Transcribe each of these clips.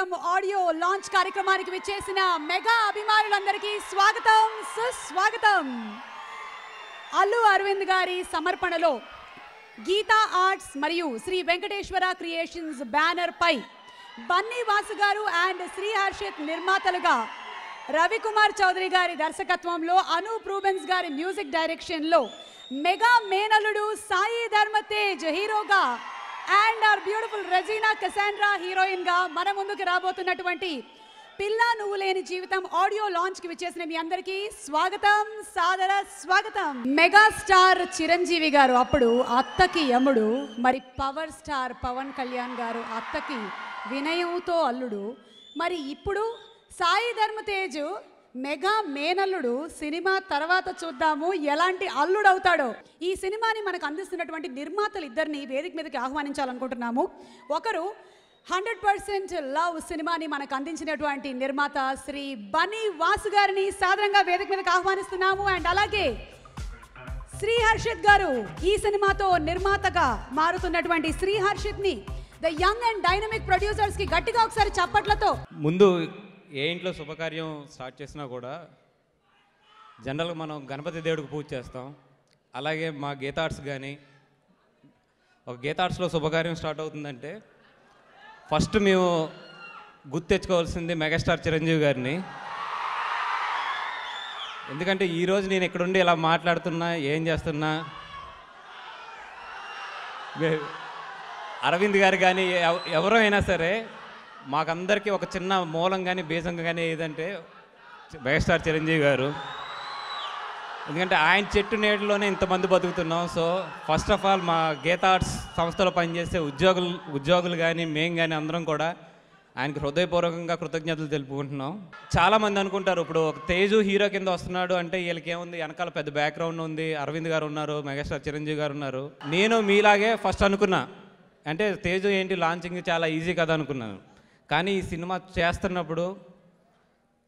జీవితం audio launch కార్యక్రమానికి విచ్చేసిన మెగా అభిమానులందరికీ స్వాగతం సుస్వాగతం. అల్లు అరవింద్ గారి సమర్పణలో గీతా ఆర్ట్స్ మరియు శ్రీ వెంకటేశ్వర క్రియేషన్స్ బ్యానర్ పై బన్నీ వాసు గారు అండ్ శ్రీ హర్షిత్ నిర్మాతలుగా రవికుమార్ చౌదరి గారి దర్శకత్వంలో అనూప్ రూబెన్స్ గారి మ్యూజిక్ డైరెక్షన్లో మెగా మేనలుడు సాయి ధర్మతేజ్ హీరోగా and our beautiful Regina Cassandra heroine గా మన ముందుకు రాబోతున్నటువంటి పిల్లా నువ్వు లేని జీవితం ఆడియో లాంచ్ కి విచ్చేసిన మీ అందరికీ స్వాగతం, సాదర స్వాగతం. మెగా స్టార్ చిరంజీవి గారు అప్పుడు అత్తకి యముడు, మరి పవర్ స్టార్ పవన్ కళ్యాణ్ గారు అత్తకి వినయంతో అల్లుడు, మరి ఇప్పుడు సాయి ధర్మతేజ్ మెగా మేనల్లుడు. సినిమా తర్వాత చూద్దాము ఎలాంటి అల్లుడు అవుతాడో. ఈ సినిమాని మనకు అందిస్తున్నటువంటి నిర్మాతలు ఇద్దరిని వేదిక మీదకి ఆహ్వానించాలనుకుంటున్నాము. ఒకరు 100% లవ్ సినిమాని మనకు అందించినటువంటి నిర్మాత శ్రీ బన్నీ వాసు గారిని సాదరంగా వేదిక మీదకి ఆహ్వానిస్తున్నాము. అండ్ అలాగే శ్రీ హర్షిత్ గారు ఈ సినిమాతో నిర్మాతగా మారుతున్నటువంటి శ్రీ హర్షిత్ ని the young and dynamic producers కి గట్టిగా ఒకసారి చప్పట్లతో. ముందు ఏ ఇంట్లో శుభకార్యం స్టార్ట్ చేసినా కూడా జనరల్గా మనం గణపతి దేవుడికి పూజ చేస్తాం. అలాగే మా గీతార్ట్స్ కానీ ఒక గీతార్ట్స్లో శుభకార్యం స్టార్ట్ అవుతుందంటే ఫస్ట్ మేము గుర్తు తెచ్చుకోవాల్సింది మెగాస్టార్ చిరంజీవి గారిని. ఎందుకంటే ఈరోజు నేను ఇక్కడుండి ఇలా మాట్లాడుతున్నా, ఏం చేస్తున్నా, అరవింద్ గారు కానీ ఎవరో అయినా సరే మాకందరికీ ఒక చిన్న మూలం కానీ బేసం కానీ ఏదంటే మెగాస్టార్ చిరంజీవి గారు. ఎందుకంటే ఆయన చెట్టు నీడలోనే ఇంతమంది బతుకుతున్నాం. సో ఫస్ట్ ఆఫ్ ఆల్ మా గీతా ఆర్ట్స్ సంస్థలో పనిచేసే ఉద్యోగులు కానీ మేము కానీ అందరం కూడా ఆయనకి హృదయపూర్వకంగా కృతజ్ఞతలు తెలుపుకుంటున్నాం. చాలామంది అనుకుంటారు ఇప్పుడు ఒక తేజు హీరో కింద వస్తున్నాడు అంటే వీళ్ళకి ఏముంది, వెనకాల పెద్ద బ్యాక్గ్రౌండ్ ఉంది, అరవింద్ గారు ఉన్నారు, మెగాస్టార్ చిరంజీవి గారు ఉన్నారు. నేను మీలాగే ఫస్ట్ అనుకున్నా, అంటే తేజు ఏంటి లాంచింగ్ చాలా ఈజీ కదా అనుకున్నాను. కానీ ఈ సినిమా చేస్తున్నప్పుడు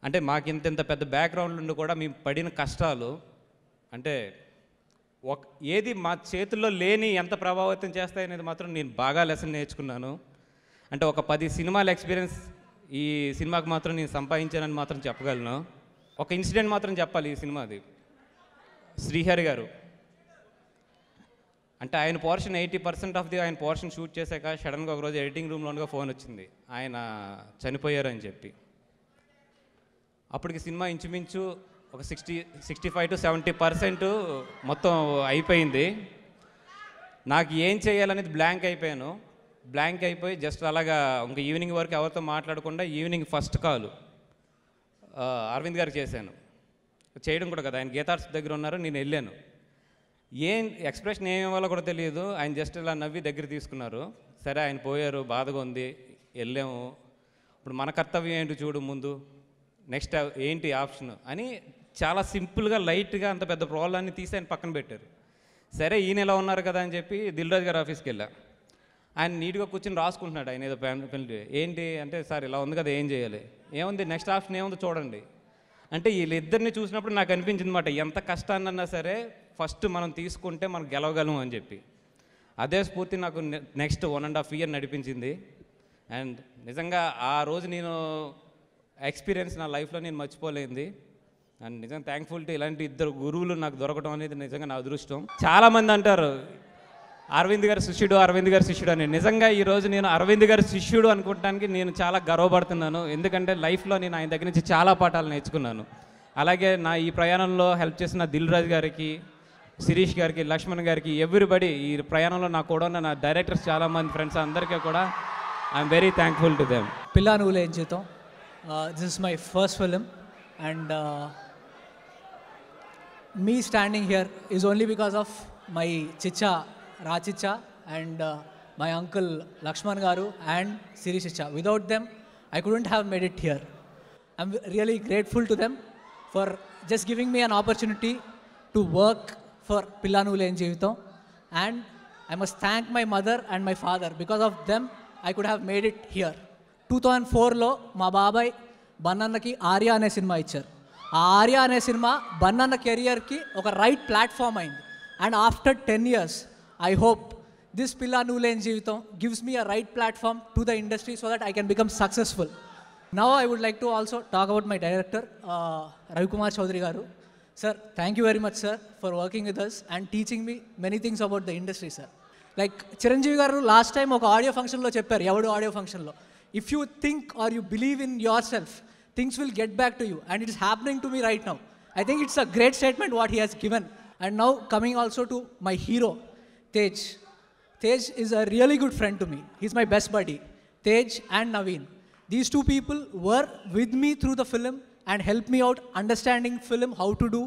అంటే మాకు ఇంత పెద్ద బ్యాక్గ్రౌండ్ ఉండి కూడా మేము పడిన కష్టాలు అంటే ఏది మా చేతుల్లో లేని ఎంత ప్రభావితం చేస్తాయనేది మాత్రం నేను బాగా లెసన్ నేర్చుకున్నాను. అంటే ఒక 10 సినిమాల ఎక్స్పీరియన్స్ ఈ సినిమాకి మాత్రం నేను సంపాదించానని మాత్రం చెప్పగలను. ఒక ఇన్సిడెంట్ మాత్రం చెప్పాలి ఈ సినిమాది. శ్రీహరి గారు అంటే ఆయన పోర్షన్ 80% ఆఫ్ ది ఆయన పోర్షన్ షూట్ చేశాక సడన్గా ఒకరోజు ఎడిటింగ్ రూమ్లోగా ఫోన్ వచ్చింది, ఆయన చనిపోయారని చెప్పి. అప్పటికి సినిమా ఇంచుమించు ఒక 65 to 70% మొత్తం అయిపోయింది. నాకు ఏం చేయాలనేది బ్లాంక్ అయిపోయాను. బ్లాంక్ అయిపోయి జస్ట్ అలాగా ఇంకా ఈవినింగ్ వరకు ఎవరితో మాట్లాడకుండా ఈవినింగ్ ఫస్ట్ కాల్ అరవింద్ గారికి చేశాను. చేయడం కూడా కదా, ఆయన గీతార్ట్స్ దగ్గర ఉన్నారు, నేను వెళ్ళాను. ఏం ఎక్స్ప్రెషన్ ఏమి ఇవ్వాలో కూడా తెలియదు. ఆయన జస్ట్ ఇలా నవ్వి దగ్గర తీసుకున్నారు. సరే ఆయన పోయారు, బాధగా ఉంది, వెళ్ళాము. ఇప్పుడు మన కర్తవ్యం ఏంటి చూడు, ముందు నెక్స్ట్ ఏంటి ఆప్షన్ అని చాలా సింపుల్గా లైట్గా అంత పెద్ద ప్రాబ్లమ్ని తీసి ఆయన పక్కన పెట్టారు. సరే ఈయన ఎలా ఉన్నారు కదా అని చెప్పి దిల్రాజు గారి ఆఫీస్కి వెళ్ళా. ఆయన నీట్గా కూర్చొని రాసుకుంటున్నాడు. ఆయన ఏదో పెన్ను ఏంటి అంటే, సార్ ఇలా ఉంది కదా ఏం చేయాలి, ఏముంది నెక్స్ట్ ఆప్షన్ ఏముందో చూడండి అంటే. వీళ్ళిద్దరిని చూసినప్పుడు నాకు అనిపించింది అన్నమాట, ఎంత కష్టాన్నన్నా సరే ఫస్ట్ మనం తీసుకుంటే మనం గెలవగలం అని చెప్పి. అదే స్ఫూర్తి నాకు నెక్స్ట్ 1.5 year నడిపించింది. అండ్ నిజంగా ఆ రోజు నేను ఎక్స్పీరియన్స్ నా లైఫ్లో నేను మర్చిపోలేంది. అండ్ నిజంగా థ్యాంక్ఫుల్ టు ఇలాంటి ఇద్దరు గురువులు నాకు దొరకడం అనేది నిజంగా నా అదృష్టం. చాలామంది అంటారు అరవింద్ గారి శిష్యుడు, అరవింద్ గారి శిష్యుడు అని. నిజంగా ఈరోజు నేను అరవింద్ గారి శిష్యుడు అనుకోవడానికి నేను చాలా గర్వపడుతున్నాను. ఎందుకంటే లైఫ్లో నేను ఆయన దగ్గర నుంచి చాలా పాఠాలు నేర్చుకున్నాను. అలాగే నా ఈ ప్రయాణంలో హెల్ప్ చేసిన దిల్రాజు గారికి, శిరీష్ గారికి, లక్ష్మణ్ గారికి, ఎవ్రీబడి ఈ ప్రయాణంలో నాకు కూడా ఉన్న నా డైరెక్టర్స్ చాలామంది ఫ్రెండ్స్ అందరికీ కూడా I'm very thankful to them. పిల్లా నువ్వు లేని జీవితం, this is my first film and me standing here is only because of my chicha Rachicha and my uncle Lakshman Garu and Siri Chicha. Without them I couldn't have made it here. I'm really grateful to them for just giving me an opportunity to work for Pilla Nuvu Leni Jeevitam, and I must thank my mother and my father. Because of them I could have made it here. 2004 లో మా బాబాయ్ బన్నన్నకి ఆర్య అనే cinema ఇచ్చారు. ఆ ఆర్య అనే cinema బన్నన్న కెరియర్కి ఒక right platform అయింది. And after 10 years I hope this Pilla Nulen Jeevitam gives me a right platform to the industry so that I can become successful. Now I would like to also talk about my director, Ravi Kumar Chaudhary garu. Sir, thank you very much, sir, for working with us and teaching me many things about the industry, sir. Like Chiranjeevi garu last time oka audio function lo chepparu, Yavadu audio function lo, if you think or you believe in yourself, things will get back to you, and it is happening to me right now. I think it's a great statement what he has given. And now coming also to my hero, Tej. Tej is a really good friend to me. He's my best buddy. Tej and Naveen. These two people were with me through the film and helped me out understanding film, how to do,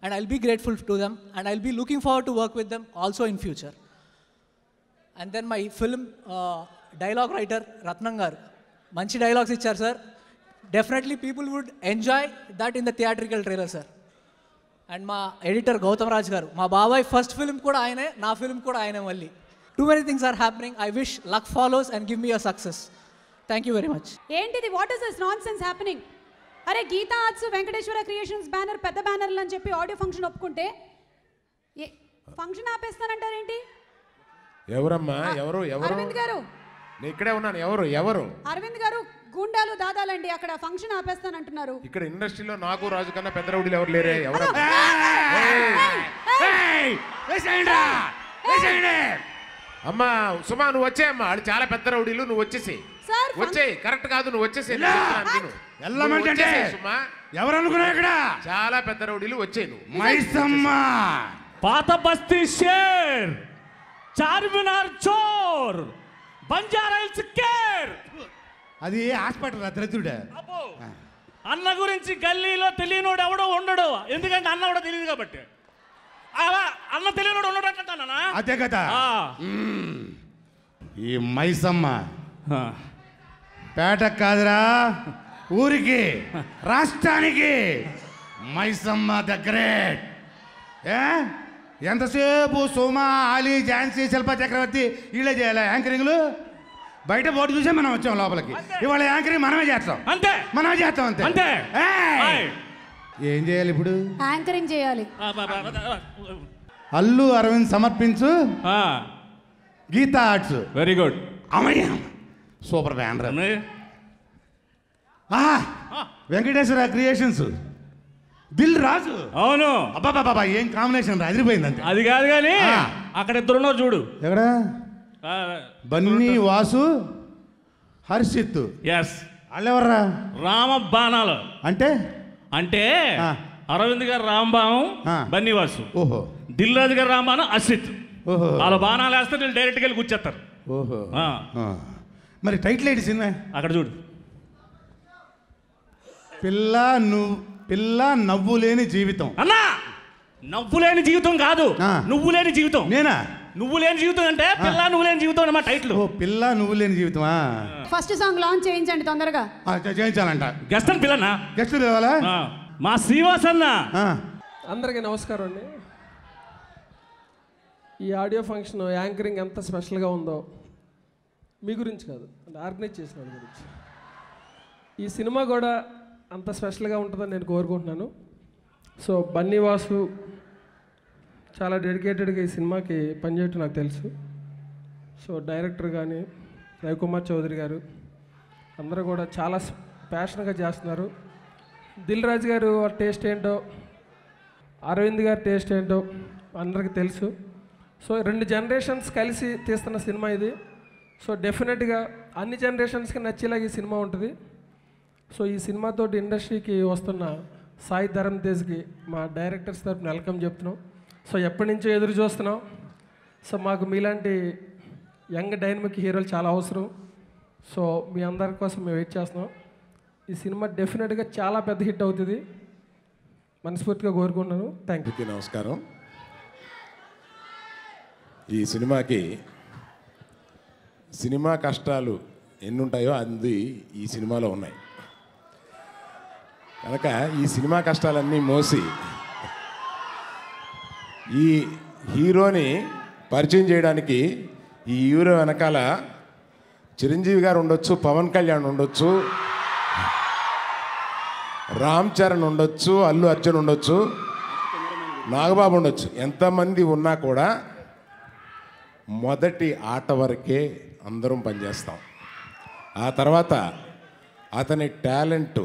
and I'll be grateful to them, and I'll be looking forward to work with them also in future. And then my film dialogue writer, Ratnam garu. Manchi dialogues ichcharu, sir. Definitely people would enjoy that in the theatrical trailer, sir. And my editor, Gautam Raj garu. My babai first film kuda ayane, na film kuda ayane malli. Too many things are happening. I wish luck follows and give me a success. Thank you very much. ఏంటిది, what is this nonsense happening? అరే Geetha Arts Venkateswara Creations banner పెద్ద బ్యానర్లు అని చెప్పి audio function ఒప్పుకుంటే function ఆపేస్తానంటారేంటి? ఎవరమ్మా? ఎవరు? అరవింద్ గారు, నేను ఇక్కడే ఉన్నాను. ఎవరు? అరవింద్ గారు గుండాలు దాదాలండి, అక్కడ ఫంక్షన్ ఆపేస్తానంటున్నారు. ఇక్కడ ఇండస్ట్రీలో నాకు రాజు కన్నా పెద్ద రౌడీలు ఎవరు లేరే? ఎవరు? అమ్మా సుమా, నువ్వు వచ్చేయమ్మా. వాళ్ళు చాలా పెద్ద రౌడీలు, నువ్వు వచ్చేసి వచ్చేయి. కరెక్ట్ కాదు, నువ్వు వచ్చేసి సుమా. ఎవరు అనుకున్నా? ఇక్కడ చాలా పెద్ద రౌడీలు, వచ్చేయి నువ్వు. మైసమ్మ, పాత బస్తీ షేర్, చార్మినార్ చోర్, బంజారా హిల్స్ కేర్. అది హాస్పిటల్ దరిద్రుడే. అన్న గురించి గల్లీలో తెలియనోడు ఎవడో ఉండడు, ఎందుకంటే అన్న కూడా తెలియదు కాబట్టి. అన్న తెలియనోడు ఉండడు అంటానా? అదే కదా. ఈ మైసమ్మ పేట కాదురా, ఊరికి, రాష్ట్రానికి మైసమ్మ ద గ్రేట్. ఎంతసేపు సుమా, అలీ, ఝాన్సీ, శిల్ప చక్రవర్తి వీళ్ళే చేయాలి యాంకరింగ్లు. బయట బోర్డు చూసే మనం వచ్చాం లోపలికి. ఇవాళ యాంకరింగ్ మనమే చేస్తాం. అంతే, మనమే చేస్తాం. అంతే. ఏం చేయాలి ఇప్పుడు? యాంకరింగ్ చేయాలి. అల్లు అరవింద్ సమర్పించు గీతా ఆర్ట్స్. Very good. అమ్మయ్య, super banner. Venkateswara Creations, Dil Raju. అవును. అబ్బాబాబా, ఏం కాంబినేషన్ రా, అదిరిపోయిందంటే. అది కాదు కానీ అక్కడ ఇద్దరున్నారు చూడు. ఎక్కడ? బన్నీ, వాసు, హర్షిత్. ఎస్. వాళ్ళెవర్రా? రామ బాణాలు. అంటే అరవింద్ గారు రాంబాణం, బన్నీ వాసు. ఓహో. దిల్ రాజు గారు రాంబాణం, అశ్విత్. ఓహో. వాళ్ళ బాణాలు వేస్తే వీళ్ళు డైరెక్ట్గా వెళ్ళి కూర్చేస్తారు. ఓహో. మరి టైటిల్ ఏంటి సినిమా? అక్కడ చూడు. పిల్ల నవ్వు లేని జీవితం. అన్నా, నవ్వు లేని జీవితం కాదు, నువ్వు లేని జీవితం. నేనా? నువ్వు లేని జీవితం అంటే పిల్ల నువ్వు లేని జీవితం అన్నమాట టైటిల్. ఓ, పిల్ల నువ్వు లేని జీవితమా? ఫస్ట్ సాంగ్ లాంచ్ చేయించండి తొందరగా. చేయించాలంట. గెస్ట్ అని పిల్లనా? గెస్ట్ కావాలా? మా శ్రీవాస్ అన్న. అందరికీ నమస్కారం అండి. ఈ ఆడియో ఫంక్షన్ యాంకరింగ్ ఎంత స్పెషల్గా ఉందో మీ గురించి కాదు, ఆర్గనైజ్ చేసిన వాళ్ళ గురించి. ఈ సినిమా కూడా అంత స్పెషల్గా ఉంటుందని నేను కోరుకుంటున్నాను. సో బన్నీ వాసు చాలా డెడికేటెడ్గా ఈ సినిమాకి పనిచేయటం నాకు తెలుసు. సో డైరెక్టర్ కానీ రవికుమార్ చౌదరి గారు అందరూ కూడా చాలా ప్యాషన్గా చేస్తున్నారు. దిల్ రాజు గారు టేస్ట్ ఏంటో, అరవింద్ గారి టేస్ట్ ఏంటో అందరికీ తెలుసు. సో 2 జనరేషన్స్ కలిసి తీస్తున్న సినిమా ఇది. సో డెఫినెట్గా అన్ని జనరేషన్స్కి నచ్చేలాగా ఈ సినిమా ఉంటుంది. సో ఈ సినిమాతో ఇండస్ట్రీకి వస్తున్న సాయి ధరమ్ తేజ్కి మా డైరెక్టర్స్ తరఫున వెల్కమ్ చెప్తున్నాం. సో ఎప్పటి నుంచో ఎదురు చూస్తున్నాం. సో మాకు మీలాంటి యంగ్ డైనమిక్ హీరోలు చాలా అవసరం. సో మీ అందరి కోసం మేము వెయిట్ చేస్తున్నాం. ఈ సినిమా డెఫినెట్గా చాలా పెద్ద హిట్ అవుతుంది, మనస్ఫూర్తిగా కోరుకుంటున్నాను. Thank you. నమస్కారం. ఈ సినిమాకి సినిమా కష్టాలు ఎన్నుంటాయో అంది ఈ సినిమాలో ఉన్నాయి కనుక ఈ సినిమా కష్టాలన్నీ మోసి ఈ హీరోని పరిచయం చేయడానికి ఈ హీరో వెనకాల చిరంజీవి గారు ఉండొచ్చు, పవన్ కళ్యాణ్ ఉండొచ్చు, రామ్ చరణ్ ఉండొచ్చు, అల్లు అర్జున్ ఉండొచ్చు, నాగబాబు ఉండొచ్చు. ఎంతమంది ఉన్నా కూడా మొదటి ఆట వరకే అందరం పనిచేస్తాం. ఆ తర్వాత అతని టాలెంట్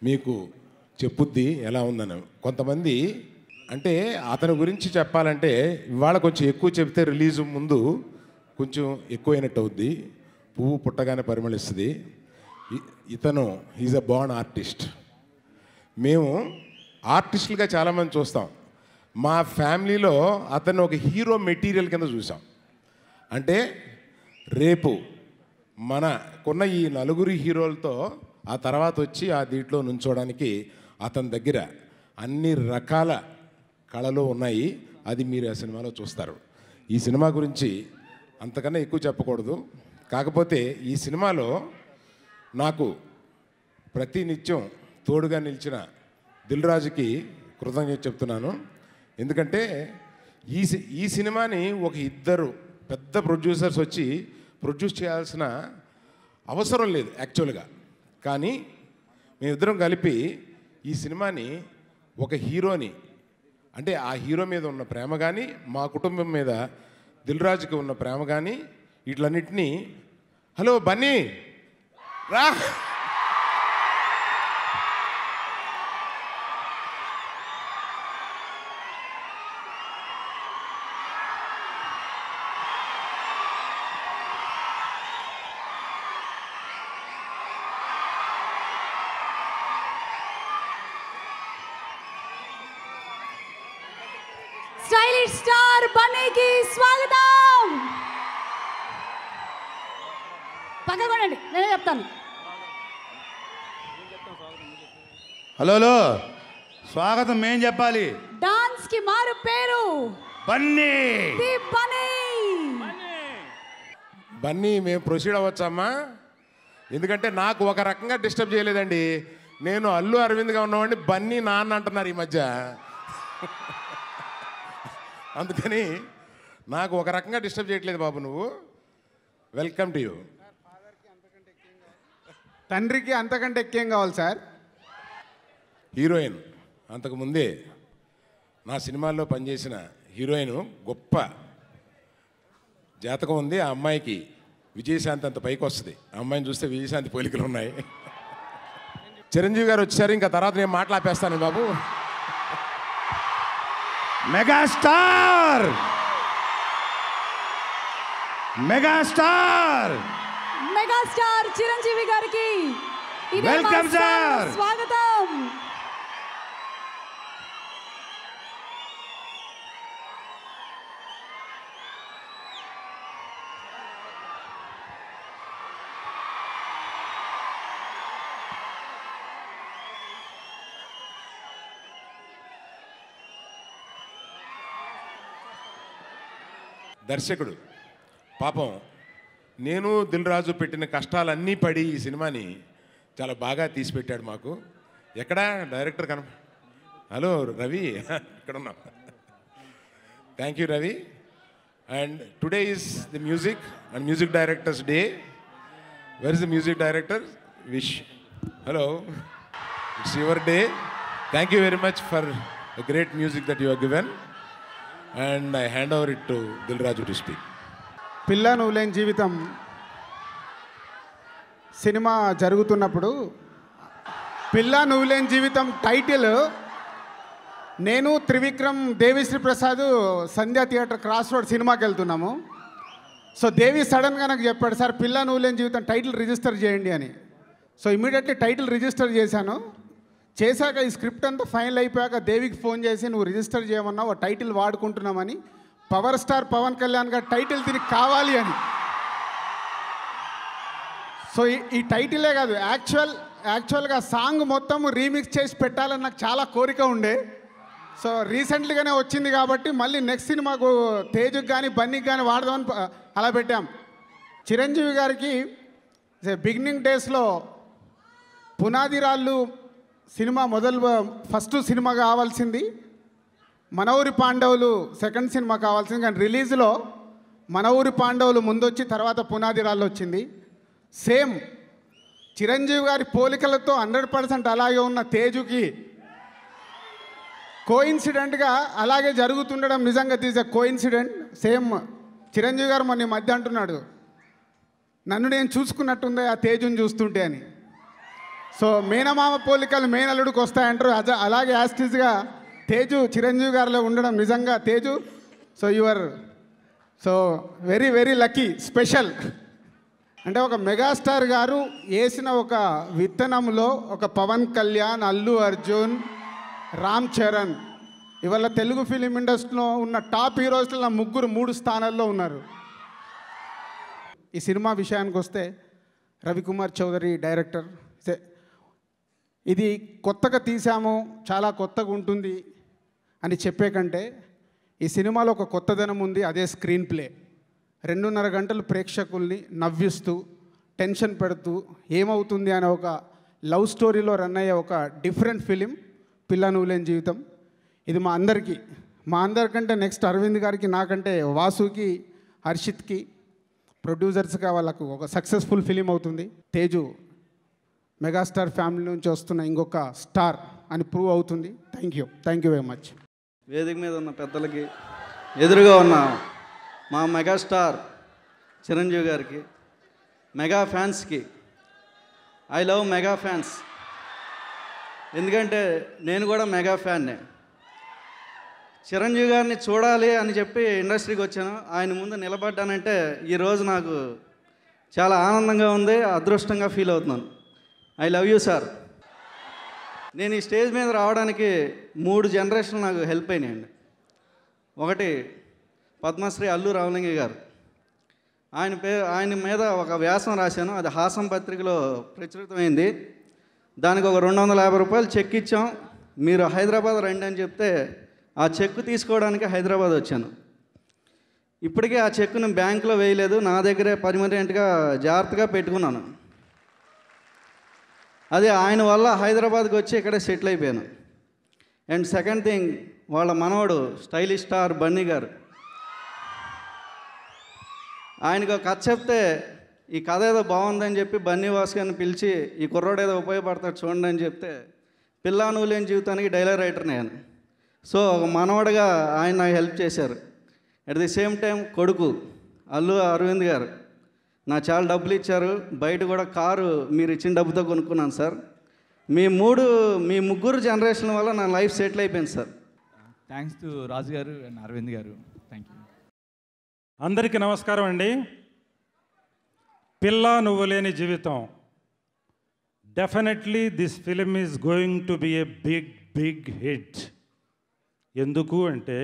మీకు చెప్పుద్ది ఎలా ఉందని. కొంతమంది అంటే అతని గురించి చెప్పాలంటే ఇవాళ కొంచెం ఎక్కువ చెప్తే రిలీజ్ ముందు కొంచెం ఎక్కువైనట్టు అవుద్ది. పువ్వు పుట్టగానే పరిమళిస్తుంది. ఇతను ఈజ్ అ బార్న్ ఆర్టిస్ట్. మేము ఆర్టిస్టులుగా చాలామంది చూస్తాం. మా ఫ్యామిలీలో అతను ఒక హీరో మెటీరియల్ కింద చూసాం. అంటే రేపు మనకున్న ఈ నలుగురి హీరోలతో ఆ తర్వాత వచ్చి ఆ దీంట్లో నుంచోడానికి అతని దగ్గర అన్ని రకాల కళలు ఉన్నాయి. అది మీరు ఆ సినిమాలో చూస్తారు. ఈ సినిమా గురించి అంతకన్నా ఎక్కువ చెప్పకూడదు. కాకపోతే ఈ సినిమాలో నాకు ప్రతి నిత్యం తోడుగా నిలిచిన దిల్ రాజుకి కృతజ్ఞత చెప్తున్నాను. ఎందుకంటే ఈ సినిమాని ఒక ఇద్దరు పెద్ద ప్రొడ్యూసర్స్ వచ్చి ప్రొడ్యూస్ చేయాల్సిన అవసరం లేదు యాక్చువల్గా. కానీ మేమిద్దరం కలిపి ఈ సినిమాని ఒక హీరోని అంటే ఆ హీరో మీద ఉన్న ప్రేమ కానీ మా కుటుంబం మీద దిల్ రాజుకి ఉన్న ప్రేమ కానీ వీటిలన్నిటినీ హలో బన్నీ రా స్టైలిష్ స్టార్ బన్నీకి స్వాగతం. పక్కకొనండి, నేనే చెప్తాను. హలో స్వాగతం మేం చెప్పాలి. డాన్స్ కి మారు పేరు బన్నీ. ది బన్నీ. బన్నీ మేము ప్రొసీడ్ అవ్వచ్చమ్మా? ఎందుకంటే నాకు ఒక రకంగా డిస్టర్బ్ చేయలేదండి. నేను అల్లు అరవింద్గా ఉన్నవాడిని బన్నీ నాన్న అంటున్నారు ఈ మధ్య. అందుకని నాకు ఒక రకంగా డిస్టర్బ్ చేయట్లేదు బాబు. నువ్వు వెల్కమ్ టు యూ. తండ్రికి అంతకంటే ఎక్కువ కావాలి సార్. హీరోయిన్ అంతకుముందే నా సినిమాల్లో పనిచేసిన హీరోయిన్, గొప్ప జాతకం ఉంది. ఆ అమ్మాయికి విజయశాంతి అంత పైకి వస్తుంది. ఆ అమ్మాయిని చూస్తే విజయశాంతి పోలికలు ఉన్నాయి. చిరంజీవి గారు వచ్చారు, ఇంకా తర్వాత నేను మాట్లాపేస్తాను బాబు. మెగాస్టార్ మెగాస్టార్ మెగాస్టార్ చిరంజీవి గారికి ఇదే మా వెల్కమ్ సార్. స్వాగతం. దర్శకుడు పాపం నేను దిల్ రాజు పెట్టిన కష్టాలన్నీ పడి ఈ సినిమాని చాలా బాగా తీసి పెట్టాడు మాకు. ఎక్కడా డైరెక్టర్ హలో రవి ఇక్కడ ఉన్నాం. Thank you Ravi. And today is the music and music directors day. Where is the music director? Wish hello, it's your day. Thank you very much for the great music that you have given. And I hand over it to Dil Raju to speak. పిల్ల నువ్వు లేని జీవితం cinema జరుగుతున్నప్పుడు పిల్ల నువ్వు లేని జీవితం title నేను త్రివిక్రమ్ దేవిశ్రీ ప్రసాద్ సంధ్యా థియేటర్ క్రాస్ రోడ్ సినిమాకి వెళ్తున్నాము. సో దేవి సడన్గా నాకు చెప్పాడు, సార్ పిల్ల నువ్వు లేని జీవితం టైటిల్ రిజిస్టర్ చేయండి అని. సో ఇమీడియట్లీ టైటిల్ రిజిస్టర్ చేశాను. చేశాక ఈ స్క్రిప్ట్ అంతా ఫైనల్ అయిపోయాక దేవికి ఫోన్ చేసి నువ్వు రిజిస్టర్ చేయమన్నావు, ఆ టైటిల్ వాడుకుంటున్నామని. Power star Pawan Kalyan garu title దీనికి కావాలి అని. సో ఈ టైటిలే కాదు, యాక్చువల్గా సాంగ్ మొత్తం రీమిక్స్ చేసి పెట్టాలని నాకు చాలా కోరిక ఉండే. సో రీసెంట్లీగానే వచ్చింది కాబట్టి మళ్ళీ నెక్స్ట్ సినిమాకు తేజుకి కానీ బన్నీకి కానీ వాడదామని అలా పెట్టాం. చిరంజీవి గారికి బిగినింగ్ డేస్లో పునాది రాళ్ళు సినిమా ఫస్ట్ సినిమా కావాల్సింది, మన ఊరి పాండవులు సెకండ్ సినిమా కావాల్సింది. కానీ రిలీజ్లో మన ఊరి పాండవులు ముందొచ్చి తర్వాత పునాది రాళ్ళు వచ్చింది. సేమ్ చిరంజీవి గారి పోలికలతో 100% అలాగే ఉన్న తేజుకి కోయిన్సిడెంట్గా అలాగే జరుగుతుండడం నిజంగా తీసే కోయిన్సిడెంట్. సేమ్ చిరంజీవి గారు మొన్న ఈ మధ్య అంటున్నాడు, నన్ను నేను చూసుకున్నట్టుందే ఆ తేజుని చూస్తుంటే అని. సో మేనమామ పోలికలు మేనల్లుడికి వస్తాయంటారు. అలాగే యాస్టిస్గా తేజు చిరంజీవి గారిలో ఉండడం నిజంగా Teju, so your so very very lucky, special. అంటే ఒక మెగాస్టార్ గారు వేసిన ఒక విత్తనంలో ఒక పవన్ కళ్యాణ్, అల్లు అర్జున్, రామ్ చరణ్, ఇవాళ తెలుగు ఫిలిం ఇండస్ట్రీలో ఉన్న టాప్ హీరోస్లో నా ముగ్గురు 3 స్థానాల్లో ఉన్నారు. ఈ సినిమా విషయానికి వస్తే రవికుమార్ చౌదరి డైరెక్టర్. ఇది కొత్తగా తీసాము, చాలా కొత్తగా ఉంటుంది అని చెప్పే కంటే ఈ సినిమాలో ఒక కొత్తదనం ఉంది, అదే స్క్రీన్ ప్లే. 2.5 గంటలు ప్రేక్షకుల్ని నవ్విస్తూ టెన్షన్ పెడుతూ ఏమవుతుంది అనే ఒక లవ్ స్టోరీలో రన్ అయ్యే ఒక డిఫరెంట్ ఫిలిం పిల్ల నువ్వు లేని జీవితం. ఇది మా అందరికంటే నెక్స్ట్ అరవింద్ గారికి, నాకంటే వాసుకి, హర్షిత్కి, ప్రొడ్యూసర్స్గా వాళ్ళకు ఒక సక్సెస్ఫుల్ ఫిలిం అవుతుంది. తేజు మెగాస్టార్ ఫ్యామిలీ నుంచి వస్తున్న ఇంకొక స్టార్ అని ప్రూవ్ అవుతుంది. Thank you very much. వేదిక మీద ఉన్న పెద్దలకి, ఎదురుగా ఉన్న మా మెగాస్టార్ చిరంజీవి గారికి, మెగా ఫ్యాన్స్కి, ఐ లవ్ మెగా ఫ్యాన్స్. ఎందుకంటే నేను కూడా మెగా ఫ్యాన్నే. చిరంజీవి గారిని చూడాలి అని చెప్పి ఇండస్ట్రీకి వచ్చాను. ఆయన ముందు నిలబడ్డానంటే ఈరోజు నాకు చాలా ఆనందంగా ఉంది, అదృష్టంగా ఫీల్ అవుతున్నాను. I love you sir. నేను ఈ స్టేజ్ మీద రావడానికి 3 జనరేషన్లు నాకు హెల్ప్ అయినాయండి. ఒకటి పద్మశ్రీ అల్లు రామలింగ గారు. ఆయన మీద ఒక వ్యాసం రాశాను, అది హాసం పత్రికలో ప్రచురితమైంది. దానికి ఒక 250 రూపాయలు చెక్ ఇచ్చాం. మీరు హైదరాబాద్ రండి అని చెప్తే ఆ చెక్కు తీసుకోవడానికి హైదరాబాద్ వచ్చాను. ఇప్పటికీ ఆ చెక్కును బ్యాంకులో వేయలేదు, నా దగ్గరే పర్మనెంట్గా జాగ్రత్తగా పెట్టుకున్నాను. అదే ఆయన వల్ల హైదరాబాద్కి వచ్చి ఇక్కడే సెటిల్ అయిపోయాను. అండ్ సెకండ్ థింగ్, వాళ్ళ మనవడు స్టైలిష్ స్టార్ బన్నీ గారు. ఆయనకు ఒక కథ చెప్తే ఈ కథ ఏదో బాగుందని చెప్పి బన్నీ వాసు గారిని పిలిచి ఈ కుర్రోడు ఏదో ఉపయోగపడతాడు చూడండి అని చెప్తే పిల్లా నువ్వు లేని జీవితానికి డైలాగ్ రైటర్ నేను. సో ఒక మనవడుగా ఆయన నాకు హెల్ప్ చేశారు. అట్ ది సేమ్ టైం కొడుకు అల్లు అరవింద్ గారు నాకు చాలా డబ్బులు ఇచ్చారు. బయట కూడా కారు మీరు ఇచ్చిన డబ్బుతో కొనుక్కున్నాను సార్. మీ ముగ్గురు జనరేషన్ వల్ల నా లైఫ్ సెటిల్ అయిపోయింది సార్. థ్యాంక్స్ టు రాజు గారు అండ్ అరవింద్ గారు. Thank you. అందరికీ నమస్కారం అండి. పిల్ల నువ్వు లేని జీవితం, definitely this film is going to be a big hit. ఎందుకు అంటే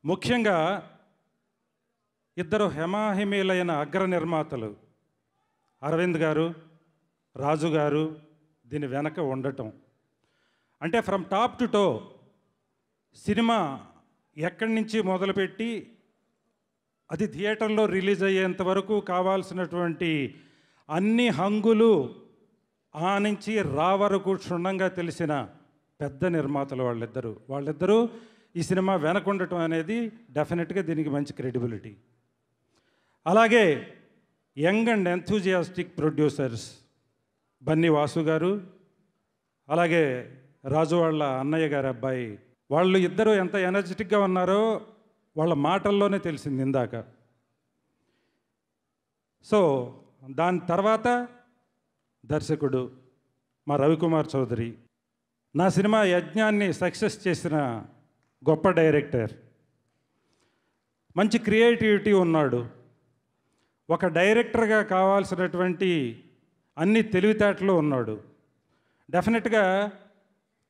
ముఖ్యంగా ఇద్దరు హెమాహిమీలైన అగ్ర నిర్మాతలు అరవింద్ గారు, రాజు గారు దీని వెనక ఉండటం. అంటే from top to toe cinema ఎక్కడి నుంచి మొదలుపెట్టి అది థియేటర్లో రిలీజ్ అయ్యేంత వరకు కావాల్సినటువంటి అన్ని హంగులు ఆ నుంచి రా వరకు క్షుణ్ణంగా తెలిసిన పెద్ద నిర్మాతలు వాళ్ళిద్దరూ ఈ సినిమా వెనకుండటం అనేది డెఫినెట్గా దీనికి మంచి క్రెడిబిలిటీ. అలాగే young and enthusiastic producers Bunny Vasu garu, అలాగే రాజు వాళ్ళ అన్నయ్య గారి అబ్బాయి, వాళ్ళు ఇద్దరు ఎంత ఎనర్జెటిక్గా ఉన్నారో వాళ్ళ మాటల్లోనే తెలిసింది ఇందాక. సో దాని తర్వాత దర్శకుడు మా రవికుమార్ చౌదరి, నా సినిమా యజ్ఞాన్ని సక్సెస్ చేసిన గొప్ప డైరెక్టర్, మంచి క్రియేటివిటీ ఉన్నాడు. ఒక డైరెక్టర్గా కావాల్సినటువంటి అన్ని తెలివితేటలు ఉన్నాడు. డెఫినెట్గా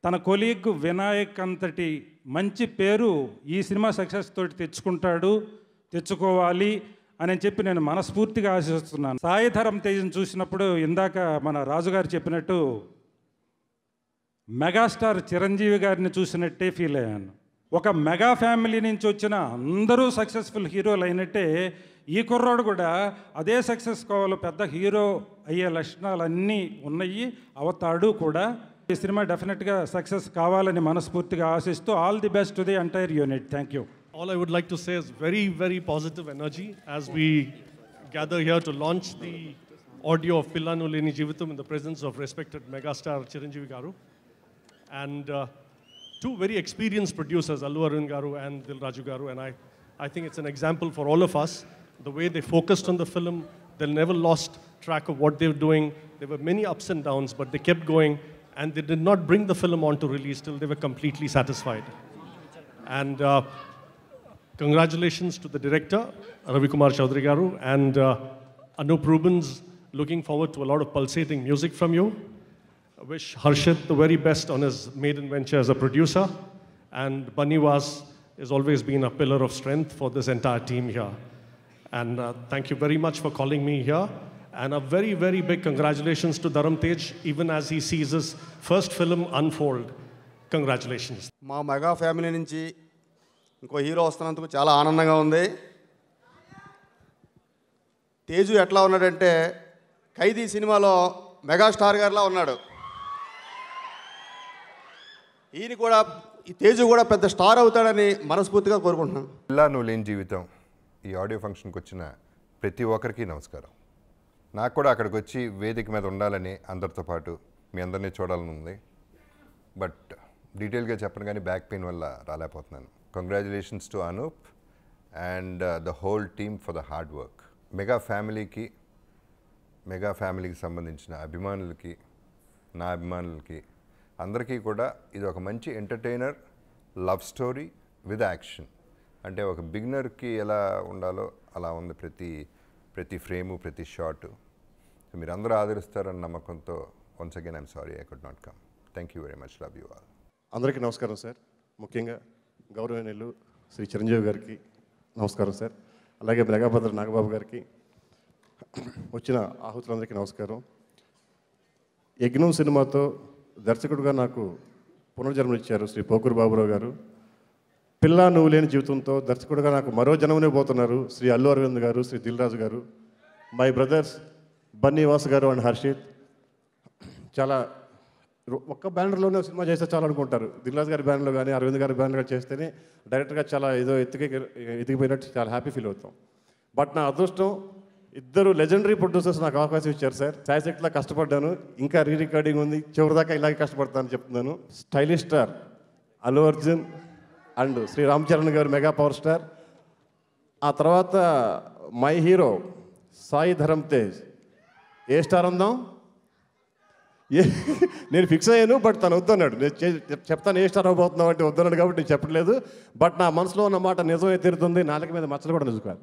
తన కొలీగ్ వినాయక్ అంతటి మంచి పేరు ఈ సినిమా సక్సెస్ తోటి తెచ్చుకోవాలి అని చెప్పి నేను మనస్ఫూర్తిగా ఆశిస్తున్నాను. సాయిధరం తేజను చూసినప్పుడు ఇందాక మన రాజుగారు చెప్పినట్టు మెగాస్టార్ చిరంజీవి గారిని చూసినట్టే ఫీల్ అయ్యాను. ఒక మెగా ఫ్యామిలీ నుంచి వచ్చిన అందరూ సక్సెస్ఫుల్ హీరోలు అయినట్టే ఈ కుర్రాడు కూడా అదే సక్సెస్ కావాలి, పెద్ద హీరో అయ్యే లక్షణాలన్నీ ఉన్నాయి, అవుతాడు కూడా. ఈ సినిమా డెఫినెట్గా సక్సెస్ కావాలని మనస్ఫూర్తిగా ఆశిస్తూ all the best to the entire unit. Thank you. All I would like to say is very, very positive energy as we gather here to launch the audio of Pilla Nu Leni Jeevitham in the presence of respected megastar Chiranjeevi Garu and two very experienced producers, Allu Arvind Garu and Dil Raju Garu, and I I think it's an example for all of us. The way they focused on the film, they never lost track of what they were doing. There were many ups and downs, but they kept going, and they did not bring the film on to release till they were completely satisfied. And congratulations to the director, Ravi Kumar Chaudhary Garu, and Anup Rubens. Looking forward to a lot of pulsating music from you. I wish Harshit the very best on his maiden venture as a producer, and Bunny Was has always been a pillar of strength for this entire team here. And thank you very much for calling me here. And a very, very big congratulations to Dharam Tej, even as he sees his first film unfold. Congratulations. మా mega family నుంచి ఇంకో hero వస్తున్నందుకు చాలా ఆనందంగా ఉంది. తేజు ఎట్లా ఉన్నాడంటే ఖైదీ సినిమాలో megastar గారిలా ఉన్నాడు. ఈయన కూడా ఈ తేజు కూడా పెద్ద స్టార్ అవుతాడని మనస్ఫూర్తిగా కోరుకుంటున్నాను. పిల్లా నువ్వు లేని జీవితం ఈ ఆడియో ఫంక్షన్కి వచ్చిన ప్రతి ఒక్కరికి నమస్కారం. నాకు కూడా అక్కడికి వచ్చి వేదిక మీద ఉండాలని అందరితో పాటు మీ అందరినీ చూడాలని ఉంది. బట్ డీటెయిల్గా చెప్పను కానీ బ్యాక్ పెయిన్ వల్ల రాలేకపోతున్నాను. Congratulations to Anoop and the whole team for the hard work. Mega ఫ్యామిలీకి సంబంధించిన అభిమానులకి, నా అభిమానులకి అందరికీ కూడా ఇది ఒక మంచి entertainer love story with action. అంటే ఒక బిగినర్కి ఎలా ఉండాలో అలా ఉంది ప్రతి ఫ్రేము, ప్రతి షాటు. మీరు అందరూ ఆదరిస్తారన్న నమ్మకంతో once again I'm sorry I could not come. Thank you very much. Love you all. అందరికీ నమస్కారం సార్. ముఖ్యంగా గౌరవనీయులు శ్రీ చిరంజీవి గారికి నమస్కారం సార్. అలాగే మెగాభద్ర నాగబాబు గారికి, వచ్చిన ఆహుతులందరికీ నమస్కారం. యజ్ఞం సినిమాతో దర్శకుడుగా నాకు పునర్జన్మనిచ్చారు శ్రీ పోకూరు బాబురావు గారు. పిల్లా నువ్వు లేని జీవితంతో దర్శకుడుగా నాకు మరో జన్మనే పోతున్నారు శ్రీ అల్లు అరవింద్ గారు, శ్రీ దిల్ రాజు గారు. మై బ్రదర్స్ బన్నీ వాస్ గారు అండ్ హర్షిత్. చాలా ఒక్క బ్యానర్లోనే సినిమా చేస్తే చాలా అనుకుంటారు. దిల్ రాజు గారి బ్యానర్లో కానీ అరవింద్ గారి బ్యానర్లో చేస్తేనే డైరెక్ట్గా చాలా ఏదో ఎదిగిపోయినట్టు చాలా హ్యాపీ ఫీల్ అవుతాం. బట్ నా అదృష్టం ఇద్దరు లెజెండరీ ప్రొడ్యూసర్స్ నాకు అవకాశం ఇచ్చారు సార్. సాయశక్తిలా కష్టపడ్డాను, ఇంకా రీ రికార్డింగ్ ఉంది, చివరిదాకా ఇలాగే కష్టపడతానని చెప్తున్నాను. Stylish star Allu Arjun and Shri Ram Charan garu mega power star. ఆ తర్వాత మై హీరో సాయి ధరమ్ తేజ్. ఏ స్టార్ అందాం? నేను ఫిక్స్ అయ్యాను, బట్ తను వద్దన్నాడు. నేను చెప్తాను ఏ స్టార్ అవ్వబోతున్నావు అంటే వద్దన్నాడు కాబట్టి నేను చెప్పట్లేదు. బట్ నా మనసులో ఉన్న మాట నిజమే తీరుతుంది. నాలుక మీద మచ్చలు కూడా నిజుకోవాలి.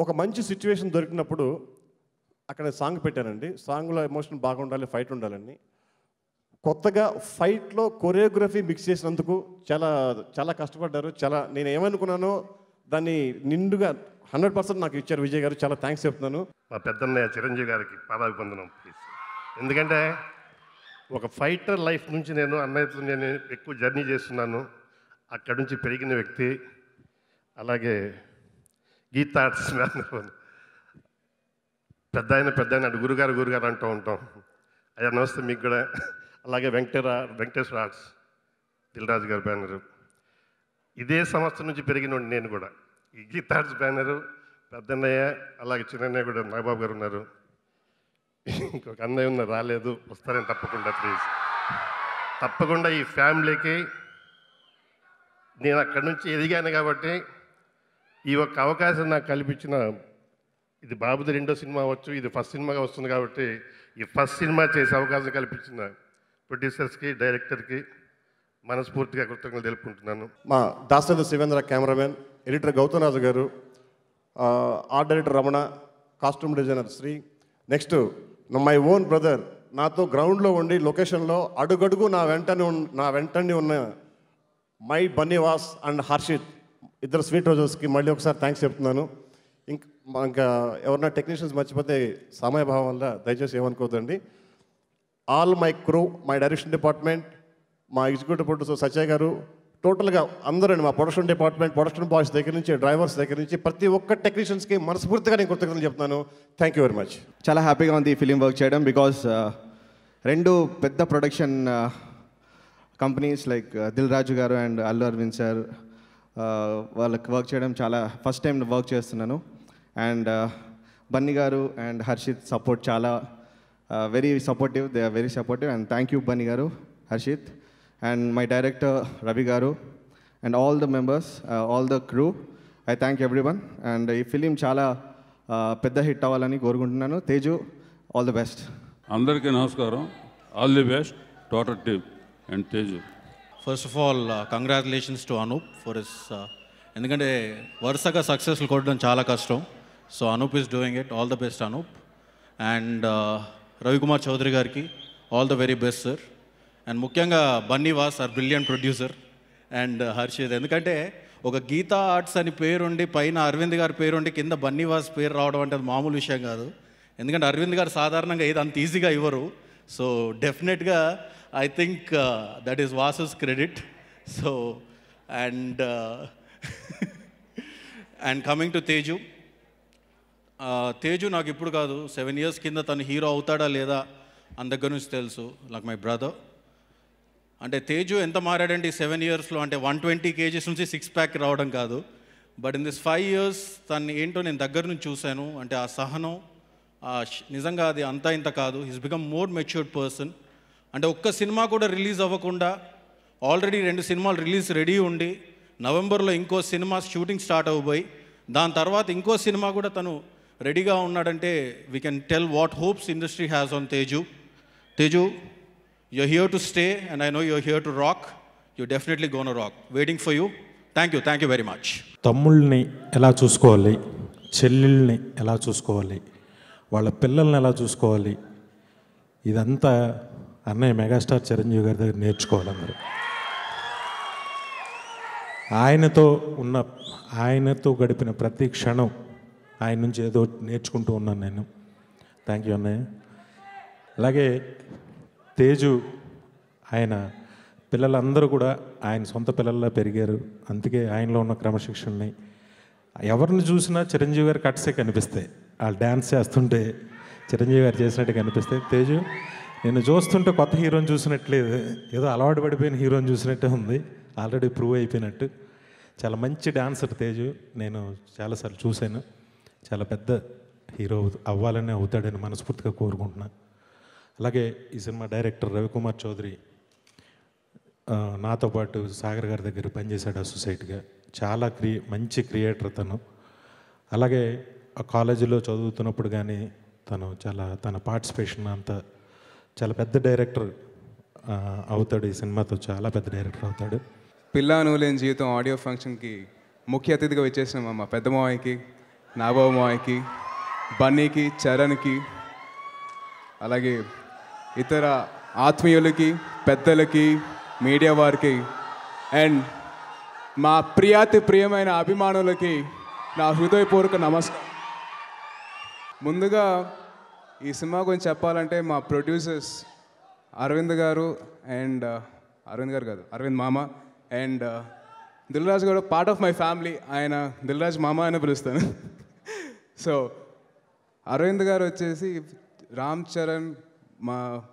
ఒక మంచి సిచ్యువేషన్ దొరికినప్పుడు అక్కడ సాంగ్ పెట్టానండి. సాంగ్లో ఎమోషన్ బాగుండాలి, ఫైట్ ఉండాలని. కొత్తగా ఫైట్లో కొరియోగ్రఫీ మిక్స్ చేసినందుకు చాలా చాలా కష్టపడ్డారు. చాలా నేను ఏమనుకున్నానో దాన్ని నిండుగా 100% నాకు ఇచ్చారు విజయ్ గారు. చాలా థ్యాంక్స్ చెప్తున్నాను. మా పెద్దన్నయ్య చిరంజీవి గారికి పాదాభివందనం ప్లీజ్. ఎందుకంటే ఒక ఫైటర్ లైఫ్ నుంచి నేను అన్నయ్యతో నేను ఎక్కువ జర్నీ చేస్తున్నాను. అక్కడి నుంచి పెరిగిన వ్యక్తి. అలాగే గీతా ఆర్ట్స్ పెద్ద ఆయన అంటే గురుగారు అంటూ ఉంటాం. అయ్యా నమస్తే మీకు కూడా. అలాగే వెంకటేశ్వర ఆర్ట్స్ దిల్ రాజు గారి బ్యానరు. ఇదే సంవత్సరం నుంచి పెరిగిన నేను కూడా. ఈ గీతా ఆర్ట్స్ బ్యానరు పెద్దన్నయ్య, అలాగే చిన్నయ్య కూడా నాగబాబు గారు ఉన్నారు. ఇంకొక అన్నయ్య ఉన్నారు, రాలేదు, వస్తారని తప్పకుండా ప్లీజ్. తప్పకుండా ఈ ఫ్యామిలీకి నేను అక్కడి నుంచి ఎదిగాను కాబట్టి ఈ ఒక్క అవకాశం నాకు కల్పించిన, ఇది బాబుది 2వ సినిమా అవ్వచ్చు, ఇది ఫస్ట్ సినిమాగా వస్తుంది కాబట్టి ఈ ఫస్ట్ సినిమా చేసే అవకాశం కల్పించిన ప్రొడ్యూసర్స్కి, డైరెక్టర్కి మనస్ఫూర్తిగా కృతజ్ఞతలు తెలుపుకుంటున్నాను. మా దాసరి శివేంద్ర కెమెరామెన్, ఎడిటర్ గౌతమ్ రాజు గారు, art director Ramana, costume designer Sri. Next my own brother, నాతో గ్రౌండ్లో ఉండి లొకేషన్లో అడుగడుగు నా వెంటనే ఉన్న మై బన్నీవాస్ అండ్ హర్షిత్, ఇద్దరు స్వీట్ రోజెస్కి మళ్ళీ ఒకసారి థ్యాంక్స్ చెప్తున్నాను. ఇంకా ఎవరన్నా టెక్నీషియన్స్ మర్చిపోతే సమయభావం వల్ల దయచేసి ఏమనుకోవద్దండి. All my crew, my direction department, మా ఎగ్జిక్యూటివ్ ప్రొడ్యూసర్ సత్య గారు, టోటల్గా అందరండి, మా ప్రొడక్షన్ డిపార్ట్మెంట్, ప్రొడక్షన్ బాయ్స్ దగ్గర నుంచి, డ్రైవర్స్ దగ్గర నుంచి ప్రతి ఒక్క టెక్నీషియన్స్కి మనస్ఫూర్తిగా నేను కృతజ్ఞతలు చెప్తున్నాను. Thank you very much. చాలా హ్యాపీగా ఉంది ఈ ఫిలిం వర్క్ చేయడం. బికాస్ 2 పెద్ద production companies like Dil Raju గారు అండ్ అల్లు అరవింద్ సార్, వాళ్ళకి వర్క్ చేయడం చాలా ఫస్ట్ టైం వర్క్ చేస్తున్నాను. And Bunny garu and Harshit support చాలా very supportive, they are very supportive. And thank you Bunny garu, Harshit. And my director Ravi garu and all the members, all the crew. I thank everyone. And ఈ film చాలా పెద్ద hit అవ్వాలని కోరుకుంటున్నాను. Teju, all the best. అందరికీ నమస్కారం. All the best total team and Teju. First of all congratulations to Anoop for his ఎందుకంటే వరుసగా సక్సెస్లు కొట్టడం చాలా కష్టం. So Anoop is doing it. All the best Anoop. And Ravikumar Chowdary గారికి all the very best sir. And ముఖ్యంగా Bunny Vas are brilliant producer and Harshit. ఎందుకంటే ఒక గీతా ఆర్ట్స్ అని పేరుండి పైన అరవింద్ గారి పేరుండి కింద బన్నీ వాస్ పేరు రావడం అంటే అది మామూలు విషయం కాదు. ఎందుకంటే అరవింద్ గారు సాధారణంగా ఏది అంత ఈజీగా ఇవ్వరు. సో డెఫినెట్గా I think that is vases credit. So and and coming to Teju. Teju నాకు ఇప్పుడు కాదు 7 years కింద తను హీరో అవుతాడా లేదా అని దగ్గర నుంచి తెలుసు. Like my brother. అంటే తేజు ఎంత మారాడంటే ఈ 7 yearsలో అంటే 120 kgs నుంచి 6 pack రావడం కాదు. బట్ ఇన్ దిస్ 5 years తను ఏంటో నేను దగ్గర నుంచి చూశాను. అంటే ఆ సహనం నిజంగా అది అంతా ఇంత కాదు. His become more matured person. అంటే ఒక్క సినిమా కూడా రిలీజ్ అవ్వకుండా ఆల్రెడీ 2 సినిమాలు రిలీజ్ రెడీ ఉండి నవంబర్లో ఇంకో సినిమా షూటింగ్ స్టార్ట్ అవ్వబోయి దాని తర్వాత ఇంకో సినిమా కూడా తను రెడీగా ఉన్నాడంటే we can tell what hopes industry has on Teju. Teju, you're here to stay and I know you're here to rock. You're definitely gonna rock. Waiting for you. Thank you very much. తమ్ముళ్ళని ఎలా చూసుకోవాలి, చెల్లెల్ని ఎలా చూసుకోవాలి, వాళ్ళ పిల్లల్ని ఎలా చూసుకోవాలి, ఇదంతా అన్నయ్య మెగాస్టార్ చిరంజీవి గారి దగ్గర నేర్చుకోవాలి అందరూ. ఆయనతో గడిపిన ప్రతి క్షణం ఆయన నుంచి ఏదో నేర్చుకుంటూ ఉన్నాను నేను. థ్యాంక్ యూ అన్నయ్య. అలాగే తేజు ఆయన పిల్లలందరూ కూడా ఆయన సొంత పిల్లల్లా పెరిగారు. అందుకే ఆయనలో ఉన్న క్రమశిక్షణని ఎవరిని చూసినా చిరంజీవి గారి కట్సే కనిపిస్తాయి. వాళ్ళు డ్యాన్స్ చేస్తుంటే చిరంజీవి గారు చేసినట్టు కనిపిస్తాయి. తేజు నేను చూస్తుంటే కొత్త హీరోని చూసినట్లేదు, ఏదో అలవాటు పడిపోయిన హీరోని చూసినట్టే ఉంది. ఆల్రెడీ ప్రూవ్ అయిపోయినట్టు. చాలా మంచి డాన్సర్ తేజు. నేను చాలాసార్లు చూశాను. చాలా పెద్ద హీరో అవ్వాలని అవుతాడని మనస్ఫూర్తిగా కోరుకుంటున్నాను. అలాగే ఈ సినిమా డైరెక్టర్ రవికుమార్ చౌదరి నాతో పాటు సాగర్ గారి దగ్గర పనిచేశాడు అసోసియేట్గా. చాలా మంచి క్రియేటర్ తను. అలాగే ఆ కాలేజీలో చదువుతున్నప్పుడు కానీ తన పార్టిసిపేషన్ అంతా చాలా పెద్ద డైరెక్టర్ అవుతాడు. ఈ సినిమాతో చాలా పెద్ద డైరెక్టర్ అవుతాడు. పిల్లా నువ్వు లేని జీవితం ఆడియో ఫంక్షన్కి ముఖ్య అతిథిగా వచ్చేసిన మా పెద్ద మావయ్యకి, నాబాబు మావయ్యకి, బన్నీకి, చరణ్కి, అలాగే ఇతర ఆత్మీయులకి, పెద్దలకి, మీడియా వారికి అండ్ మా ప్రియమైన అభిమానులకి నా హృదయపూర్వక నమస్కారం. ముందుగా ఈ సినిమా గురించి చెప్పాలంటే మా ప్రొడ్యూసర్స్ అరవింద్ గారు అండ్ అరవింద్ మామ అండ్ దిల్ రాజు గారు పార్ట్ ఆఫ్ మై ఫ్యామిలీ. ఆయన దిల్ రాజు మామ అని పిలుస్తాను. సో అరవింద్ గారు వచ్చేసి రామ్ చరణ్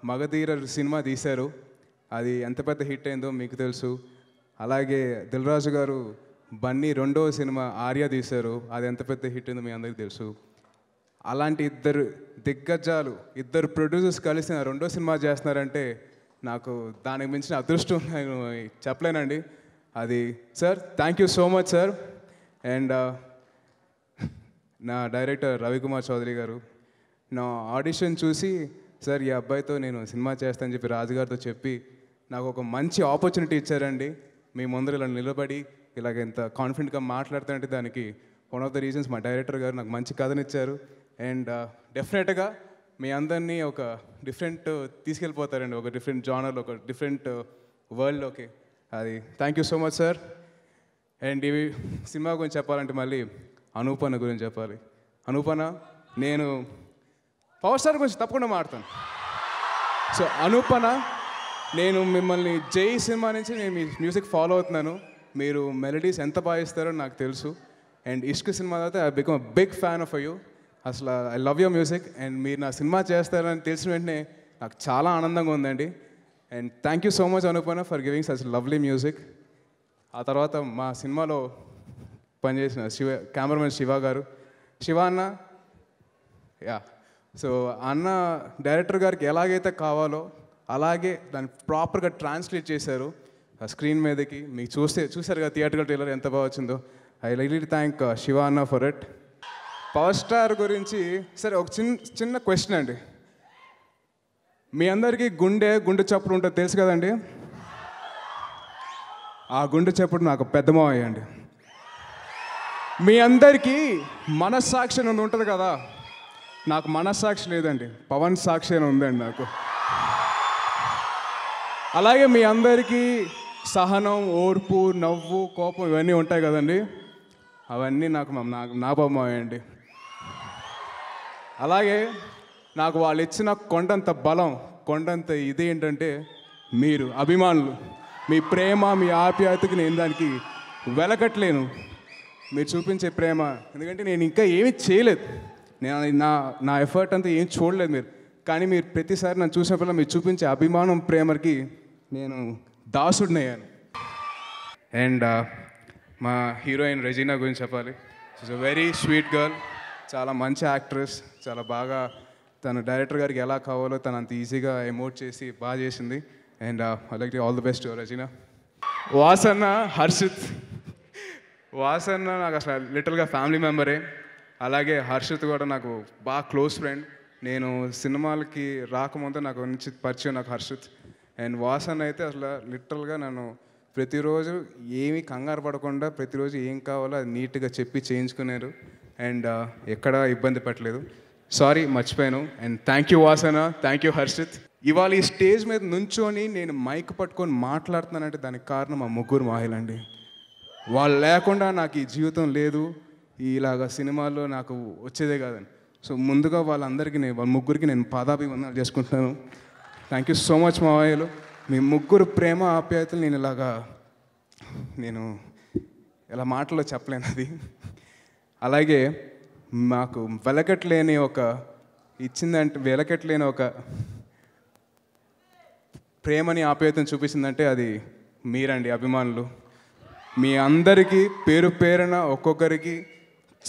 మగధీర సినిమా తీశారు. అది ఎంత పెద్ద హిట్ అయిందో మీకు తెలుసు. అలాగే దిల్ రాజు గారు బన్నీ 2వ సినిమా ఆర్య తీశారు. అది ఎంత పెద్ద హిట్ అయిందో మీ అందరికీ తెలుసు. అలాంటి దిగ్గజాలు, 2 ప్రొడ్యూసర్స్ కలిసి 2వ సినిమా చేస్తున్నారంటే నాకు దానికి మించిన అదృష్టం చెప్పలేనండి. అది sir, thank you so much sir. And నా డైరెక్టర్ రవికుమార్ చౌదరి గారు నా ఆడిషన్ చూసి, సార్ ఈ అబ్బాయితో నేను సినిమా చేస్తానని చెప్పి రాజుగారితో చెప్పి నాకు ఒక మంచి ఆపర్చునిటీ ఇచ్చారండి. మీ ముందర ఇలా నిలబడి ఇలాగ ఎంత కాన్ఫిడెంట్గా మాట్లాడుతుంటే దానికి వన్ ఆఫ్ ద రీజన్స్ మా డైరెక్టర్ గారు నాకు మంచి కథనిచ్చారు. అండ్ డెఫినెట్గా మీ అందరినీ ఒక డిఫరెంట్ తీసుకెళ్ళిపోతారండి, ఒక డిఫరెంట్ జానర్లో, ఒక డిఫరెంట్ వరల్డ్లోకి. అది thank you so much sir. And ఇవి సినిమా గురించి చెప్పాలంటే మళ్ళీ అనూపన్న గురించి చెప్పాలి. అనూపన్న, నేను పవర్ స్టార్ గురించి తప్పకుండా మాట్లాడతాను. సో అనూపన్న, నేను మిమ్మల్ని జై సినిమా నుంచి నేను మీ మ్యూజిక్ ఫాలో అవుతున్నాను. మీరు మెలడీస్ ఎంత బాగా ఇస్తారో నాకు తెలుసు. అండ్ ఇష్క్ సినిమా తర్వాత I become big fan of you. అసలు I love your music. And మీరు నా సినిమా చేస్తారని తెలిసిన వెంటనే నాకు చాలా ఆనందంగా ఉందండి. And thank you so much అనూపన్న for giving such lovely music. ఆ తర్వాత మా సినిమాలో పనిచేసిన కెమెరామెన్ శివ గారు, శివ అన్న, సో అన్న డైరెక్టర్ గారికి ఎలాగైతే కావాలో అలాగే దాన్ని ప్రాపర్గా ట్రాన్స్లేట్ చేశారు. స్క్రీన్ మీదకి మీకు చూసారు కదా థియేటర్కల్ ట్రైలర్ ఎంత బాగా వచ్చిందో. ఐ రియలీ థ్యాంక్ శివ అన్న ఫర్ ఇట్. పవర్ స్టార్ గురించి సరే ఒక చిన్న క్వశ్చన్ అండి. మీ అందరికీ గుండె చప్పుడు ఉంటుంది తెలుసు కదండి. ఆ గుండె చప్పుడు నాకు పెద్ద మావయ్య అండి. మీ అందరికీ మనస్సాక్షి అని ఉంటుంది కదా, నాకు మనస్సాక్షి లేదండి, పవన్ సాక్షి అని ఉందండి నాకు. అలాగే మీ అందరికీ సహనం, ఓర్పు, నవ్వు, కోపం ఇవన్నీ ఉంటాయి కదండి, అవన్నీ నాకు నా మావయ్య అండి. అలాగే నాకు వాళ్ళు ఇచ్చిన కొండంత బలం, కొండంత ఇది ఏంటంటే మీరు అభిమానులు. మీ ప్రేమ, మీ ఆప్యాయతకి నేను దానికి వెలకట్లేను. మీరు చూపించే ప్రేమ, ఎందుకంటే నేను ఇంకా ఏమీ చేయలేదు, నేను నా ఎఫర్ట్ అంతా ఏం చూడలేదు మీరు. కానీ మీరు ప్రతిసారి నన్ను చూసినప్పుడు మీరు చూపించే అభిమానం, ప్రేమకి నేను దాసుడినయ్యాను. అండ్ మా హీరోయిన్ రెజీనా గురించి చెప్పాలి. She is a very sweet girl, చాలా మంచి యాక్ట్రెస్, చాలా బాగా తను డైరెక్టర్ గారికి ఎలా కావాలో తను అంత ఈజీగా ఎమోట్ చేసి బాగా చేసింది. And I like all the best Regina. Vasanna, Harshith. Vasanna నాకు అసలు లిటిల్గా ఫ్యామిలీ మెంబరే. అలాగే హర్షిత్ కూడా నాకు బాగా క్లోజ్ ఫ్రెండ్. నేను సినిమాలకి రాకముందే నాకు నుంచి పరిచయం నాకు హర్షిత్. అండ్ వాసన్న అయితే అసలు లిటరల్గా నన్ను ప్రతిరోజు ఏమీ కంగారు పడకుండా ప్రతిరోజు ఏం కావాలో అది నీట్గా చెప్పి చేయించుకున్నారు. అండ్ ఎక్కడ ఇబ్బంది పెట్టలేదు. సారీ మర్చిపోయాను. And thank you Vasanna, thank you Harshith. ఇవాళ ఈ స్టేజ్ మీద నుంచొని నేను మైక్ పట్టుకొని మాట్లాడుతున్నానంటే దానికి కారణం మా ముగ్గురు మహిళండి. వాళ్ళు లేకుండా నాకు ఈ జీవితం లేదు, ఇలాగ సినిమాల్లో నాకు వచ్చేదే కాదని. సో ముందుగా వాళ్ళందరికీ వాళ్ళ ముగ్గురికి నేను పాదాభివందనాలు చేసుకుంటున్నాను. థ్యాంక్ యూ సో మచ్ మావయ్యలు. మీ ముగ్గురు ప్రేమ ఆప్యాయతలు నేను ఇలా మాటల్లో చెప్పలేను అది. అలాగే మాకు వెలకట్లేని ఒక ప్రేమని ఆప్యాయతను చూపిస్తుందంటే అది మీరండి అభిమానులు. మీ అందరికీ పేరు పేరున ఒక్కొక్కరికి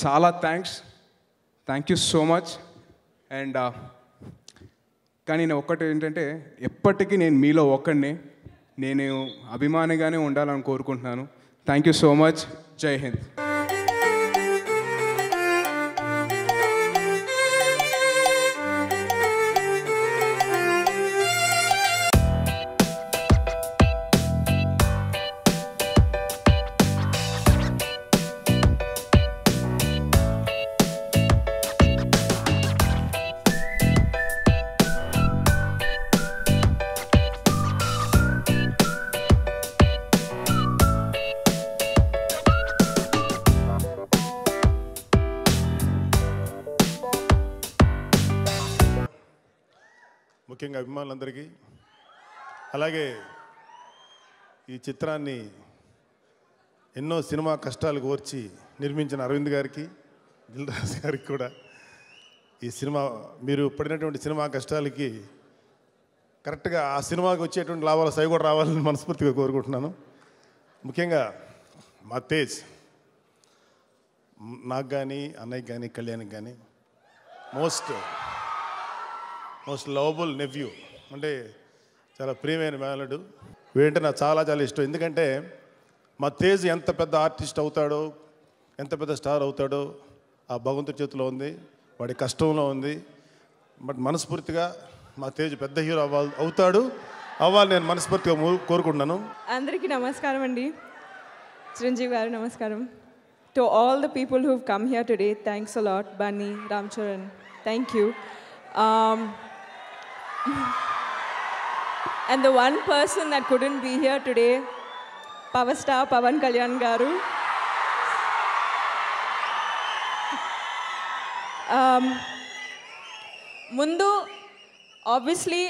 చాలా thank you so much. And కానీ నేను ఒక్కటి ఏంటంటే ఎప్పటికీ నేను మీలో ఒక్కడిని, నేను అభిమానిగానే ఉండాలని కోరుకుంటున్నాను. Thank you so much. జై హింద్. ముఖ్యంగా అభిమానులందరికీ, అలాగే ఈ చిత్రాన్ని ఎన్నో సినిమా కష్టాలు కోర్చి నిర్మించిన అరవింద్ గారికి, దిల్ రాజు గారికి కూడా ఈ సినిమా మీరు పడినటువంటి సినిమా కష్టాలకి కరెక్ట్గా ఆ సినిమాకి వచ్చేటువంటి లాభాలు సై కూడా రావాలని మనస్ఫూర్తిగా కోరుకుంటున్నాను. ముఖ్యంగా మా తేజ్, నాకు కానీ అన్నయ్యకి కానీ కళ్యాణ్కి కానీ మోస్ట్ లవబుల్ నెవ్యూ, అంటే చాలా ప్రియమైన మేనలుడు. వీడంటే నాకు చాలా చాలా ఇష్టం. ఎందుకంటే మా తేజ్ ఎంత పెద్ద ఆర్టిస్ట్ అవుతాడో, ఎంత పెద్ద స్టార్ అవుతాడో ఆ భగవంతుడి చేతిలో ఉంది, వాడి కష్టంలో ఉంది. బట్ మనస్ఫూర్తిగా మా తేజ్ పెద్ద హీరో అవ్వాలి నేను మనస్ఫూర్తిగా కోరుకుంటున్నాను. అందరికీ నమస్కారం అండి. చిరంజీవి గారు నమస్కారం. To all the people who come here today, thanks a lot. Bunny, Ram Charan, thank you. And the one person that couldn't be here today, Power Star Pavan Kalyan garu. Mundu, obviously,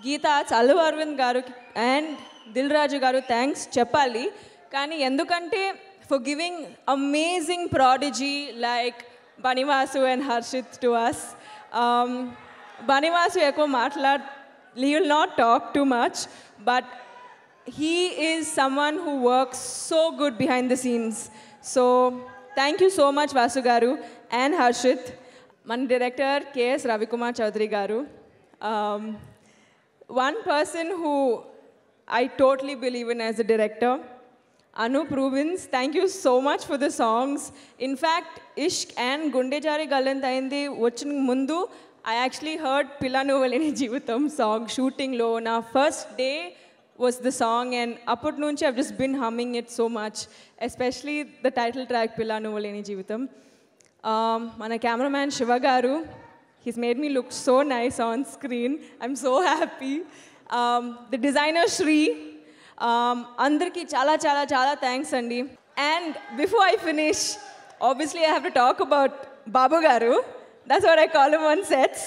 Geeta, Allu Arvind garu and Dil Raju garu, thanks cheppali. Kani endukante for giving amazing prodigy like Banivasu and Harshit to us. Banivasu eko he will not talk too much, but he is someone who works so good behind the scenes. So, thank you so much, Vasu Garu and Harshit. Man director K.S. Ravikumar Chaudhary Garu. One person who I totally believe in as a director. Anup Rubens, thank you so much for the songs. In fact, Ishq and Gunde Jare Galantayindi vachin mundu, I actually heard Pilla Nuvaleni Jeevitam song shooting lo. Na first day was the song, and appat nunchi I've just been humming it so much, especially the title track Pilla Nuvaleni Jeevitam. Mana cameraman Shiva Garu, he's made me look so nice on screen. I'm so happy. The designer Shri, andarki chala chala chala thanks andi. And before I finish, obviously I have to talk about Babu Garu. That's what I call him on sets.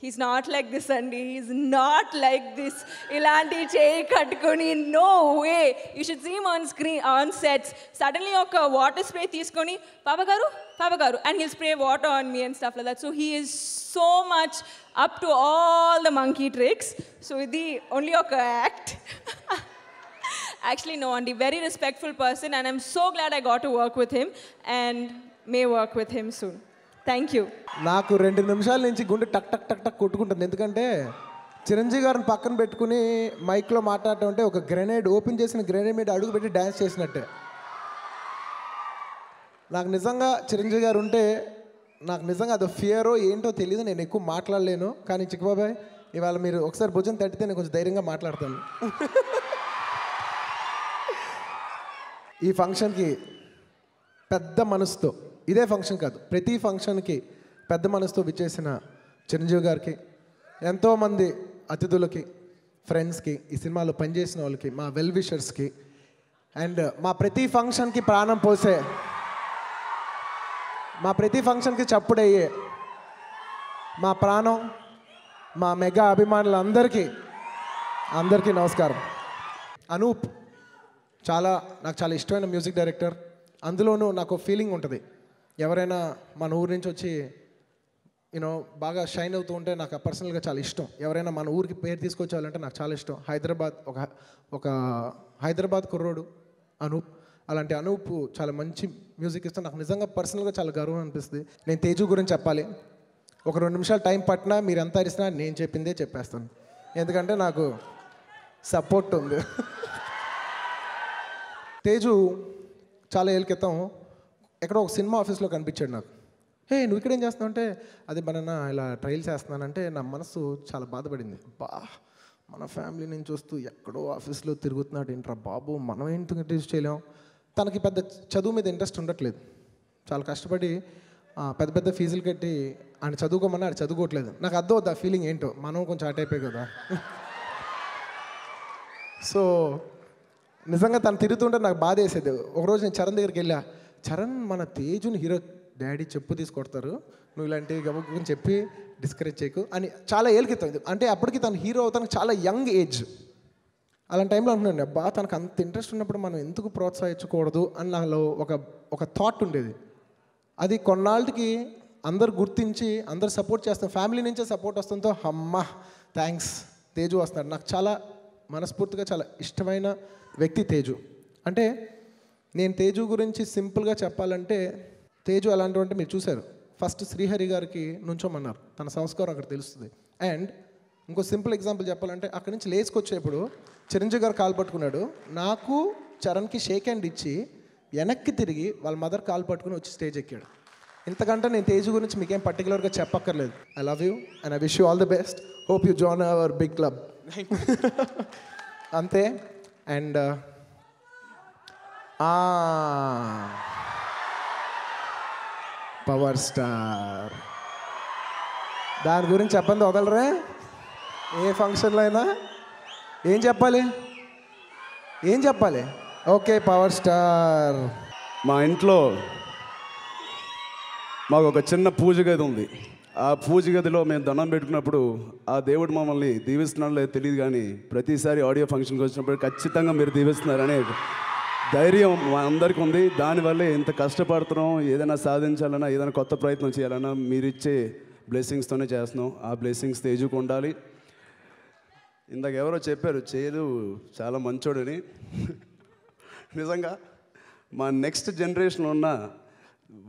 He's not like this, Andy. He's not like this. Ilanti cheyi kattukoni, no way. You should see him on screen, on sets. Suddenly, oka water spray teeskoni, Papa Garu, and he'll spray water on me and stuff like that. So he is so much up to all the monkey tricks. So the only oka act. Actually, no, Andy, very respectful person, and I'm so glad I got to work with him and may work with him soon. Thank you. నాకు 2 నిమిషాల నుంచి గుండె టక్ టక్ టక్ టక్ కొట్టుకుంటుంది. ఎందుకంటే చిరంజీవి గారిని పక్కన పెట్టుకుని మైక్లో మాట్లాడటం అంటే ఒక గ్రెనేడ్ ఓపెన్ చేసిన గ్రెనేడ్ మీద అడుగు పెట్టి డ్యాన్స్ చేసినట్టే. నాకు నిజంగా చిరంజీవి గారు ఉంటే నాకు నిజంగా అది ఫియరో ఏంటో తెలియదు. నేను ఎక్కువ మాట్లాడలేను. కానీ చిక్కుబాబాయ్ ఇవాళ మీరు ఒకసారి భుజం తట్టితే నేను కొంచెం ధైర్యంగా మాట్లాడతాను. ఈ ఫంక్షన్కి పెద్ద మనసుతో, ఇదే ఫంక్షన్ కాదు, ప్రతి ఫంక్షన్కి పెద్ద మనసుతో విచ్చేసిన చిరంజీవి గారికి, ఎంతోమంది అతిథులకి, ఫ్రెండ్స్కి, ఈ సినిమాలో పనిచేసిన వాళ్ళకి, మా వెల్ విషర్స్కి, అండ్ మా ప్రతి ఫంక్షన్కి ప్రాణం పోసే, మా ప్రతి ఫంక్షన్కి చప్పుడయ్యే మా ప్రాణం, మా మెగా అభిమానులందరికీ అందరికీ నమస్కారం. అనూప్ నాకు చాలా ఇష్టమైన మ్యూజిక్ డైరెక్టర్. అందులోనూ నాకు ఫీలింగ్ ఉంటుంది, ఎవరైనా మన ఊరి నుంచి వచ్చి యూనో బాగా షైన్ అవుతూ ఉంటే నాకు పర్సనల్గా చాలా ఇష్టం. ఎవరైనా మన ఊరికి పేరు తీసుకొచ్చేవాళ్ళంటే నాకు చాలా ఇష్టం. ఒక హైదరాబాద్ కుర్రోడు అనూప్. అలాంటి అనూప్ చాలా మంచి మ్యూజిక్ ఇస్తాను. నాకు నిజంగా పర్సనల్గా చాలా గర్వం అనిపిస్తుంది. నేను తేజు గురించి చెప్పాలి. ఒక 2 నిమిషాలు టైం పట్టినా మీరు ఎంత అరిసినా నేను చెప్పిందే చెప్పేస్తాను, ఎందుకంటే నాకు సపోర్ట్ ఉంది. తేజు చాలా ఏళ్ళ క్రితం ఎక్కడో ఒక సినిమా ఆఫీస్లో కనిపించాడు నాకు. హే నువ్వు ఇక్కడేం చేస్తున్నావు అంటే, అది మన ఇలా ట్రయల్స్ చేస్తున్నానంటే నా మనసు చాలా బాధపడింది. మన ఫ్యామిలీ నుంచి వస్తూ ఎక్కడో ఆఫీస్లో తిరుగుతున్నాడు ఏంట్రా బాబు, మనం ఏంటి ఇంట్రడ్యూస్ చేయలేం. తనకి పెద్ద చదువు మీద ఇంట్రెస్ట్ ఉండట్లేదు. చాలా కష్టపడి పెద్ద పెద్ద ఫీజులు కట్టి ఆయన చదువుకోమని ఆయన చదువుకోవట్లేదు. నాకు అర్థం ఆ ఫీలింగ్ ఏంటో, మనం కొంచెం అటు అయిపోయి కదా. సో నిజంగా తను తిరుగుతుంటే నాకు బాధ వేసేది. ఒకరోజు నేను చరణ్ దగ్గరికి వెళ్ళా, చరణ్ మన తేజుని హీరో డాడీ చెప్పు తీసుకొడతారు, నువ్వు ఇలాంటివి గబుక్కుని చెప్పి డిస్కరేజ్ చేయకు అని చాలా ఏళ్ళ క్రితం. అంటే అప్పటికి తను హీరో అవుతానికి చాలా యంగ్ ఏజ్. అలాంటి టైంలో అంటున్నాను, అబ్బా తనకు అంత ఇంట్రెస్ట్ ఉన్నప్పుడు మనం ఎందుకు ప్రోత్సహించకూడదు అని నాలో ఒక థాట్ ఉండేది. అది కొన్నాళ్ళకి అందరు గుర్తించి అందరు సపోర్ట్ చేస్తాం, ఫ్యామిలీ నుంచే సపోర్ట్ వస్తుందో అమ్మా థ్యాంక్స్ తేజు వస్తున్నాడు. నాకు చాలా మనస్ఫూర్తిగా చాలా ఇష్టమైన వ్యక్తి తేజు. అంటే నేను తేజు గురించి సింపుల్గా చెప్పాలంటే, తేజు అలాంటివంటే మీరు చూశారు, ఫస్ట్ శ్రీహరి గారికి నుంచోమన్నారు, తన సంస్కారం అక్కడ తెలుస్తుంది. అండ్ ఇంకో సింపుల్ ఎగ్జాంపుల్ చెప్పాలంటే, అక్కడి నుంచి లేచుకొచ్చేప్పుడు చిరంజీవి గారు కాలు పట్టుకున్నాడు, నాకు చరణ్కి షేక్ హ్యాండ్ ఇచ్చి వెనక్కి తిరిగి వాళ్ళ మదర్ కాలు పట్టుకుని వచ్చి స్టేజ్ ఎక్కాడు. ఇంతకంటే నేను తేజు గురించి మీకేం పర్టికులర్గా చెప్పక్కర్లేదు. I love you and I wish you all the best. Hope you join our big club. అంతే. అండ్ పవర్ స్టార్ దాని గురించి చెప్పండి వదలరే. ఏ ఫంక్షన్లో అయినా ఏం చెప్పాలి? Okay power star. మా ఇంట్లో మాకు ఒక చిన్న పూజ గది ఉంది. ఆ పూజ గదిలో మేము దండం పెట్టుకున్నప్పుడు ఆ దేవుడు మమ్మల్ని దీవిస్తున్నాడో లేదో తెలియదు, కానీ ప్రతిసారి ఆడియో ఫంక్షన్కి వచ్చినప్పుడు ఖచ్చితంగా మీరు దీవిస్తున్నారనే ధైర్యం మా అందరికీ ఉంది. దానివల్లే ఇంత కష్టపడుతున్నాం. ఏదైనా సాధించాలన్నా, ఏదైనా కొత్త ప్రయత్నం చేయాలన్నా మీరిచ్చే బ్లెస్సింగ్స్తోనే చేస్తున్నాం. ఆ బ్లెస్సింగ్స్ తేజుకు ఉండాలి. ఇందాక ఎవరో చెప్పారు చేదు చాలా మంచోడని. నిజంగా మా నెక్స్ట్ జనరేషన్లో ఉన్న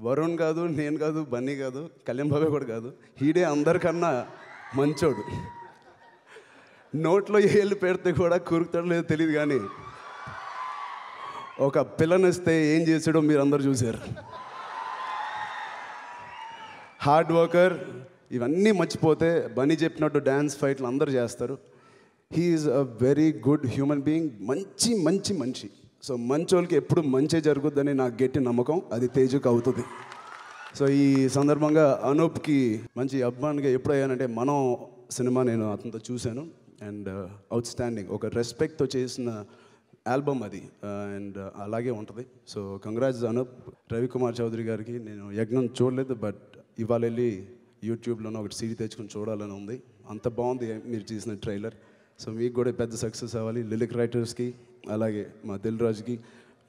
వరుణ్ కాదు, నేను కాదు, బన్నీ కాదు, కళ్యాణ్ బాబే కూడా కాదు, హీడే అందరికన్నా మంచోడు. నోట్లో ఏళ్ళు పెడితే కూడా కురుకుతాడో లేదో తెలియదు కానీ ఒక పిల్లనిస్తే ఏం చేసాడో మీరు అందరూ చూశారు. హార్డ్ వర్కర్, ఇవన్నీ మర్చిపోతే బన్నీ చెప్పినట్టు డ్యాన్స్ ఫైట్లు అందరూ చేస్తారు. He is a very good human being, మంచి మనిషి. సో మంచోళ్ళకి ఎప్పుడు మంచి జరుగుద్దని నాకు గట్టి నమ్మకం, అది తేజుకి అవుతుంది. సో ఈ సందర్భంగా అనూప్కి మంచి అభిమానిగా ఎప్పుడయ్యానంటే మనం సినిమా నేను అతనితో చూశాను అండ్ అవుట్ స్టాండింగ్, ఒక రెస్పెక్ట్తో చేసిన ఆల్బమ్ అది అండ్ అలాగే ఉంటుంది. So congrats Anoop. రవికుమార్ చౌదరి గారికి నేను యజ్ఞం చూడలేదు, బట్ ఇవాళ వెళ్ళి యూట్యూబ్లోనే ఒకటి సీడీ తెచ్చుకొని చూడాలని ఉంది. అంత బాగుంది మీరు చేసిన ట్రైలర్. సో మీకు కూడా పెద్ద సక్సెస్ అవ్వాలి. లిరిక్ రైటర్స్కి అలాగే మా దిల్ రాజుకి,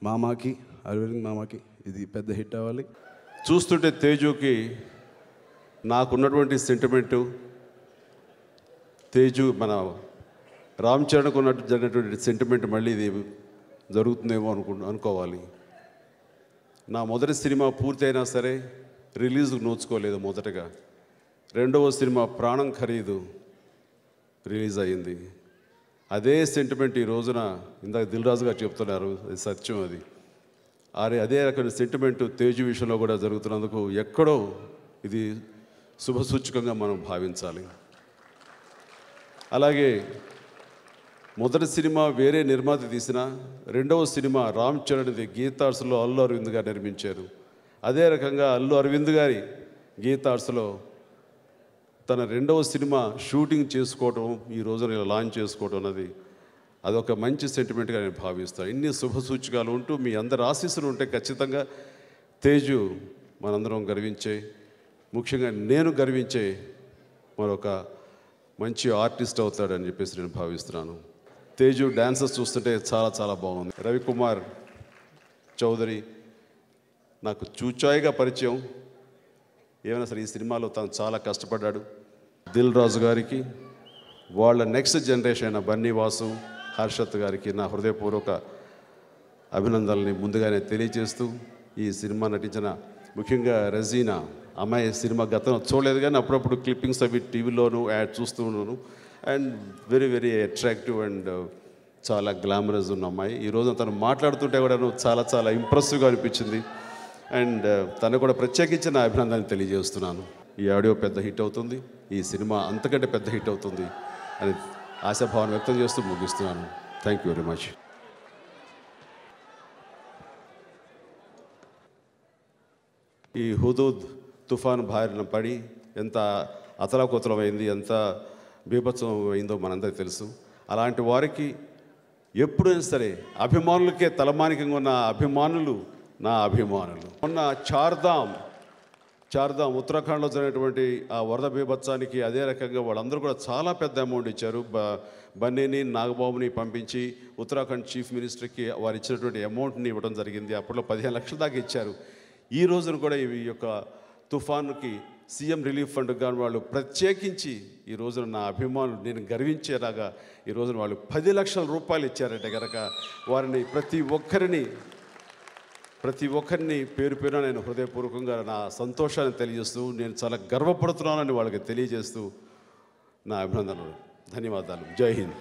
మామాకి, అరవింద్ మామాకి ఇది పెద్ద హిట్ అవ్వాలి. చూస్తుంటే తేజుకి నాకున్నటువంటి సెంటిమెంటు, తేజు మన రామ్ చరణ్కు ఉన్నట్టు జరిగినటువంటి సెంటిమెంట్ మళ్ళీ ఇది జరుగుతుందేమో అనుకోవాలి. నా మొదటి సినిమా పూర్తయినా సరే రిలీజ్కు నోచుకోలేదు మొదటగా. రెండవ సినిమా ప్రాణం ఖరీదు రిలీజ్ అయ్యింది. అదే సెంటిమెంట్ ఈ రోజున ఇందాక దిల్ రాజు గారు చెప్తున్నారు, అది సత్యం. అది అదే రకమైన సెంటిమెంటు తేజు విషయంలో కూడా జరుగుతున్నందుకు ఎక్కడో ఇది శుభసూచకంగా మనం భావించాలి. అలాగే మొదటి సినిమా వేరే నిర్మాత తీసిన, రెండవ సినిమా రామ్ చరణ్ది గీతార్స్లో అల్లు అరవింద్ గారు నిర్మించారు. అదే రకంగా అల్లు అరవింద్ గారి గీతార్స్లో తన రెండవ సినిమా షూటింగ్ చేసుకోవడం, ఈ రోజున ఇలా లాంచ్ చేసుకోవడం అన్నది అదొక మంచి సెంటిమెంట్గా నేను భావిస్తాను. ఇన్ని శుభసూచకాలు ఉంటూ మీ అందరి ఆశీస్సులు ఉంటే ఖచ్చితంగా తేజు మనందరం గర్వించే, ముఖ్యంగా నేను గర్వించే మరొక మంచి ఆర్టిస్ట్ అవుతాడని చెప్పేసి నేను భావిస్తున్నాను. తేజు డ్యాన్సెస్ చూస్తుంటే చాలా బాగుంది. రవికుమార్ చౌదరి నాకు చూచాయిగా పరిచయం. ఏమైనా సరే ఈ సినిమాలో తను చాలా కష్టపడ్డాడు. దిల్ రాజు గారికి, వాళ్ళ నెక్స్ట్ జనరేషన్ అయిన బన్నీ వాసు, హర్షత్ గారికి నా హృదయపూర్వక అభినందనల్ని ముందుగానే తెలియజేస్తూ, ఈ సినిమా నటించిన ముఖ్యంగా రజీనా అమ్మాయి సినిమా గతంలో చూడలేదు కానీ అప్పుడప్పుడు క్లిప్పింగ్స్ అవి టీవీలోను యాడ్ చూస్తూ ఉన్నాను. అండ్ వెరీ అట్రాక్టివ్ అండ్ చాలా గ్లామరస్ ఉన్న అమ్మాయి. ఈరోజు తను మాట్లాడుతుంటే కూడా చాలా ఇంప్రెసివ్గా అనిపించింది. అండ్ తను కూడా ప్రత్యేకించి నా అభినందనలు తెలియజేస్తున్నాను. ఈ ఆడియో పెద్ద హిట్ అవుతుంది, ఈ సినిమా అంతకంటే పెద్ద హిట్ అవుతుంది అని ఆశాభావం వ్యక్తం చేస్తూ ముగిస్తున్నాను. Thank you very much. ఈ హుదూద్ తుఫాను బారిన పడి ఎంత అతలాకుతలమైంది, ఎంత బీభత్సం అయిందో మనందరికీ తెలుసు. అలాంటి వారికి ఎప్పుడైనా సరే అభిమానులకే తలమానికంగా ఉన్న అభిమానులు నా అభిమానులు. మొన్న చార్ధామ్ ఉత్తరాఖండ్లో జరిగినటువంటి ఆ వరద బీభత్సానికి అదే రకంగా వాళ్ళందరూ కూడా చాలా పెద్ద అమౌంట్ ఇచ్చారు. బన్నీని, నాగబాబుని పంపించి ఉత్తరాఖండ్ చీఫ్ మినిస్టర్కి వారు ఇచ్చినటువంటి అమౌంట్ని ఇవ్వడం జరిగింది. అప్పట్లో 15 లక్షల దాకా ఇచ్చారు. ఈ రోజున కూడా ఈ యొక్క తుఫానుకి సీఎం రిలీఫ్ ఫండ్ కానీ వాళ్ళు ప్రత్యేకించి ఈ రోజున నా అభిమానులు నేను గర్వించేలాగా ఈ రోజున వాళ్ళు 10 లక్షల రూపాయలు ఇచ్చారంటే కనుక వారిని ప్రతి ఒక్కరిని పేరు పేరున నేను హృదయపూర్వకంగా నా సంతోషాన్ని తెలియజేస్తూ, నేను చాలా గర్వపడుతున్నానని వాళ్ళకి తెలియజేస్తూ నా అభినందనలు, ధన్యవాదాలు. జై హింద్.